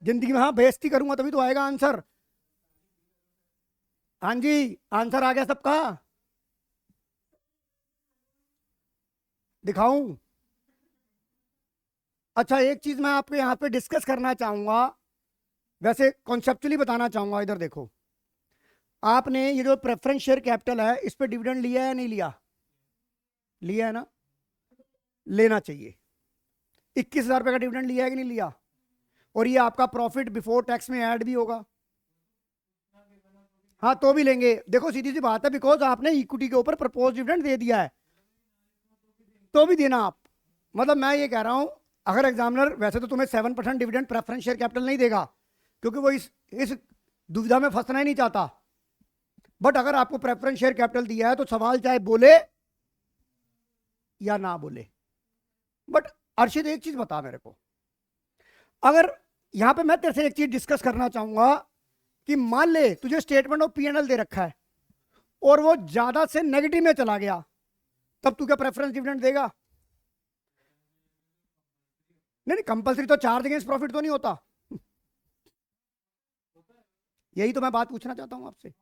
Speaker 1: जिंदगी में। हाँ, बेइज्जती करूंगा तभी तो आएगा आंसर। हाँ जी, आंसर आ गया सबका? दिखाऊं? अच्छा, एक चीज मैं आपको यहाँ पे डिस्कस करना चाहूंगा, वैसे कॉन्सेप्चुअली बताना चाहूंगा। इधर देखो, आपने ये जो प्रेफरेंस शेयर कैपिटल है, इस पे डिविडेंड लिया है या नहीं लिया? लिया है ना? लेना चाहिए। 21,000 रुपए का डिविडेंड लिया है कि नहीं लिया? और ये आपका प्रॉफिट बिफोर टैक्स में ऐड भी होगा। हाँ तो भी लेंगे। देखो सीधी सी बात है, बिकॉज आपने इक्विटी के ऊपर प्रपोज डिविडेंड दे दिया है तो भी देना आप। मतलब मैं ये कह रहा हूं, अगर एग्जामिनर वैसे तो तुम्हें 7% डिविडेंड प्रेफरेंस शेयर कैपिटल नहीं देगा, क्योंकि वो इस दुविधा में फंसना ही नहीं चाहता। बट अगर आपको प्रेफरेंस शेयर कैपिटल दिया है तो सवाल चाहे बोले या ना बोले। बट अर्शिद एक चीज बता मेरे को, अगर यहां पे मैं तेरे से एक चीज डिस्कस करना चाहूंगा कि मान ले तुझे स्टेटमेंट ऑफ पीएनएल दे रखा है और वो ज्यादा से नेगेटिव में चला गया, तब तू क्या प्रेफरेंस डिविडेंड देगा? नहीं कंपलसरी तो चार्ज अगेंस्ट प्रॉफिट तो नहीं होता। यही तो मैं बात पूछना चाहता हूं आपसे।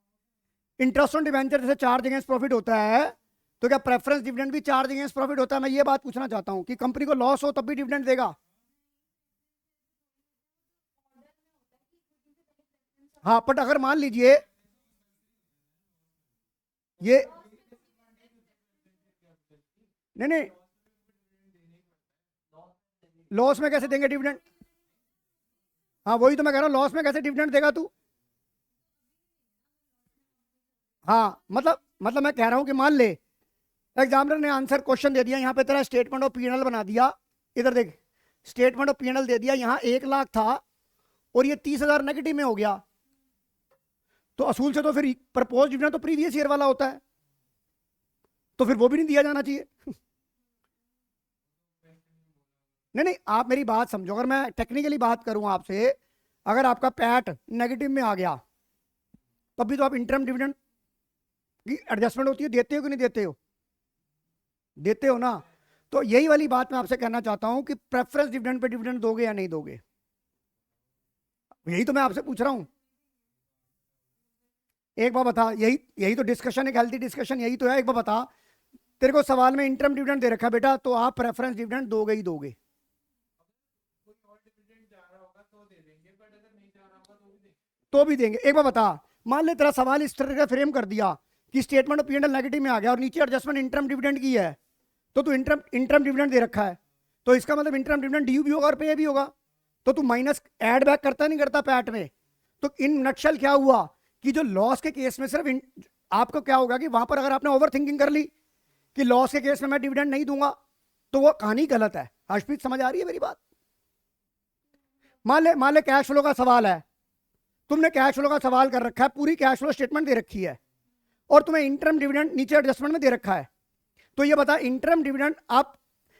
Speaker 1: इंटरेस्ट ऑन डिवेंचर जैसे चार्ज अगेंस्ट प्रॉफिट होता है, तो क्या प्रेफरेंस डिविडेंड भी चार्ज अगेंस्ट प्रॉफिट होता है? मैं ये बात पूछना चाहता हूं कि कंपनी को लॉस हो तब भी डिविडेंड देगा? हाँ बट अगर मान लीजिए ये नहीं लॉस में कैसे देंगे डिविडेंड? हाँ वही तो मैं कह रहा हूं, लॉस में कैसे डिविडेंड देगा तू? हाँ मतलब मैं कह रहा हूं कि मान ले एग्जामिनर ने आंसर क्वेश्चन दे दिया, यहां पे तेरा स्टेटमेंट ऑफ पीएनएल बना दिया, इधर देख स्टेटमेंट ऑफ पीएनएल दे दिया, यहां 1 लाख था और ये 30,000 नेगेटिव में हो गया, तो असूल से तो फिर प्रपोज डिविडेंड तो प्रीवियस ईयर वाला होता है, तो फिर वो भी नहीं दिया जाना चाहिए। नहीं आप मेरी बात समझो, अगर मैं टेक्निकली बात करूं आपसे, अगर आपका पैट नेगेटिव में आ गया तब भी तो आप इंटरम डिविडेंड की एडजस्टमेंट होती है, देते हो कि नहीं देते हो? देते हो ना। तो यही वाली बात मैं आपसे कहना चाहता हूं कि प्रेफरेंस डिविडेंड पे डिविडेंड दोगे या नहीं दोगे, यही तो मैं आपसे पूछ रहा हूं। एक बार बता, यही तो डिस्कशन, एक हेल्थी डिस्कशन यही तो है। एक बार बता, तेरे को सवाल में इंटरम डिविडेंड दे रखा है बेटा, तो आप प्रेफरेंस डिविडेंड दोगे ही दोगे? तो भी देंगे। एक बार बता, मान ले तेरा सवाल इस तरह का फ्रेम कर दिया कि स्टेटमेंट ऑफ पीएनएल नेगेटिव में आ गया और नीचे एडजस्टमेंट इंटरम डिविडेंड की है, तो तू इंटरम डिविडेंड दे रखा है, तो इसका मतलब इंटरम डिविडेंड ड्यू भी होगा और पे भी होगा, तो तू माइनस ऐड बैक करता नहीं करता पैट में? तो इन नक्शल क्या हुआ कि जो लॉस के केस में सिर्फ आपको क्या होगा कि वहां पर अगर आपने ओवर थिंकिंग कर ली कि लॉस के केस में मैं डिविडेंड नहीं दूंगा, तो वो कहानी गलत है। हर्षप्रीत समझ आ रही है मेरी बात? मान ले कैश फ्लो का सवाल है, तुमने कैश फ्लो का सवाल कर रखा है, पूरी कैश फ्लो स्टेटमेंट दे रखी है और तुम्हें इंटरम डिविडेंड नीचे एडजस्टमेंट में दे रखा है, तो ये बता इंटरम डिविडेंड आप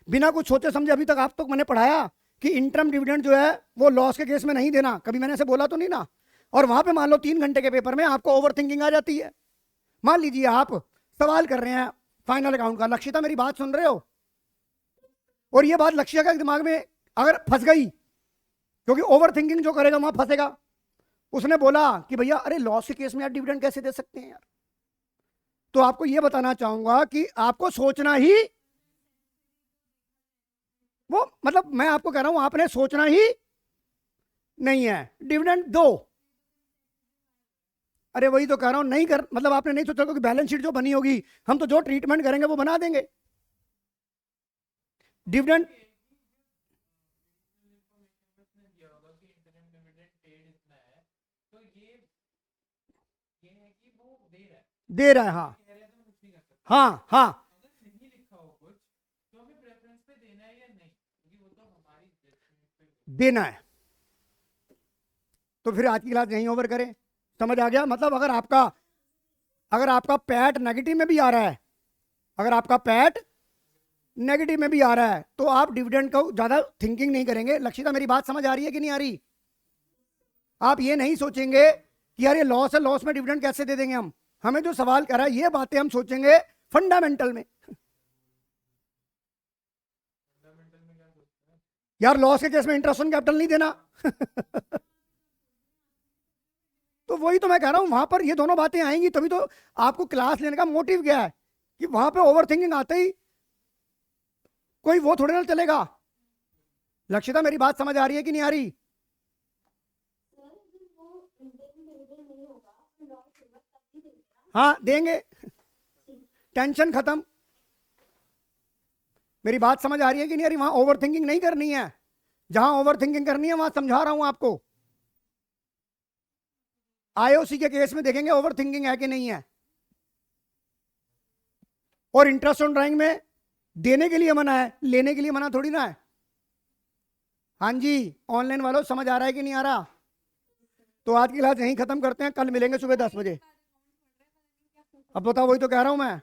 Speaker 1: बिना कुछ सोचे समझे, अभी तक आप तो मैंने पढ़ाया कि इंटरम डिविडेंड जो है वो लॉस के केस में नहीं देना, कभी मैंने ऐसे बोला तो नहीं ना। और वहां पे मान लो 3 घंटे के पेपर में आपको ओवर थिंकिंग आ जाती है। मान लीजिए आप सवाल कर रहे हैं फाइनल अकाउंट का, लक्षिता मेरी बात सुन रहे हो, और ये बात लक्ष्य का दिमाग में अगर फंस गई, क्योंकि ओवर थिंकिंग जो करेगा वहां फंसेगा, उसने बोला कि भैया अरे लॉस के केस में यार डिविडेंड कैसे दे सकते हैं यार, तो आपको यह बताना चाहूंगा कि आपको सोचना ही, वो मतलब मैं आपको कह रहा हूं आपने सोचना ही नहीं है, डिविडेंड दो। अरे वही तो कह रहा हूं, नहीं कर मतलब आपने नहीं सोचा, क्योंकि बैलेंस शीट जो बनी होगी हम तो जो ट्रीटमेंट करेंगे वो बना देंगे डिविडेंड। दे रहा है हाँ हाँ हाँ देना है। तो फिर आज की क्लास यहीं ओवर करें, समझ आ गया? मतलब अगर आपका पैट नेगेटिव में भी आ रहा है, अगर आपका पैट नेगेटिव में भी आ रहा है, तो आप डिविडेंड को ज्यादा थिंकिंग नहीं करेंगे। लक्षिता मेरी बात समझ आ रही है कि नहीं आ रही? आप ये नहीं सोचेंगे कि यार ये लॉस है, लॉस में डिविडेंड कैसे दे देंगे हम, हमें जो सवाल करा है ये बातें हम सोचेंगे फंडामेंटल में। यार लॉस के केस में इंटरेस्ट ऑन कैपिटल नहीं देना। तो वही तो मैं कह रहा हूं, वहां पर ये दोनों बातें आएंगी तभी तो आपको क्लास लेने का मोटिव क्या है, कि वहां पे ओवर थिंकिंग आते ही कोई वो थोड़े ना चलेगा। लक्षिता मेरी बात समझ आ रही है कि नहीं आ रही? हाँ देंगे, टेंशन खत्म। मेरी बात समझ आ रही है कि नहीं आ रही? वहां ओवर थिंकिंग नहीं करनी है, जहां ओवर थिंकिंग करनी है वहां समझा रहा हूं आपको। आईओसी के केस में देखेंगे ओवर थिंकिंग है कि नहीं है। और इंटरेस्ट ऑन ड्राइंग में देने के लिए मना है, लेने के लिए मना थोड़ी ना है। हाँ जी, ऑनलाइन वालों समझ आ रहा है कि नहीं आ रहा? तो आज की क्लास यहीं खत्म करते हैं, कल मिलेंगे सुबह 10 बजे। अब बताओ, वही तो कह रहा हूं मैं।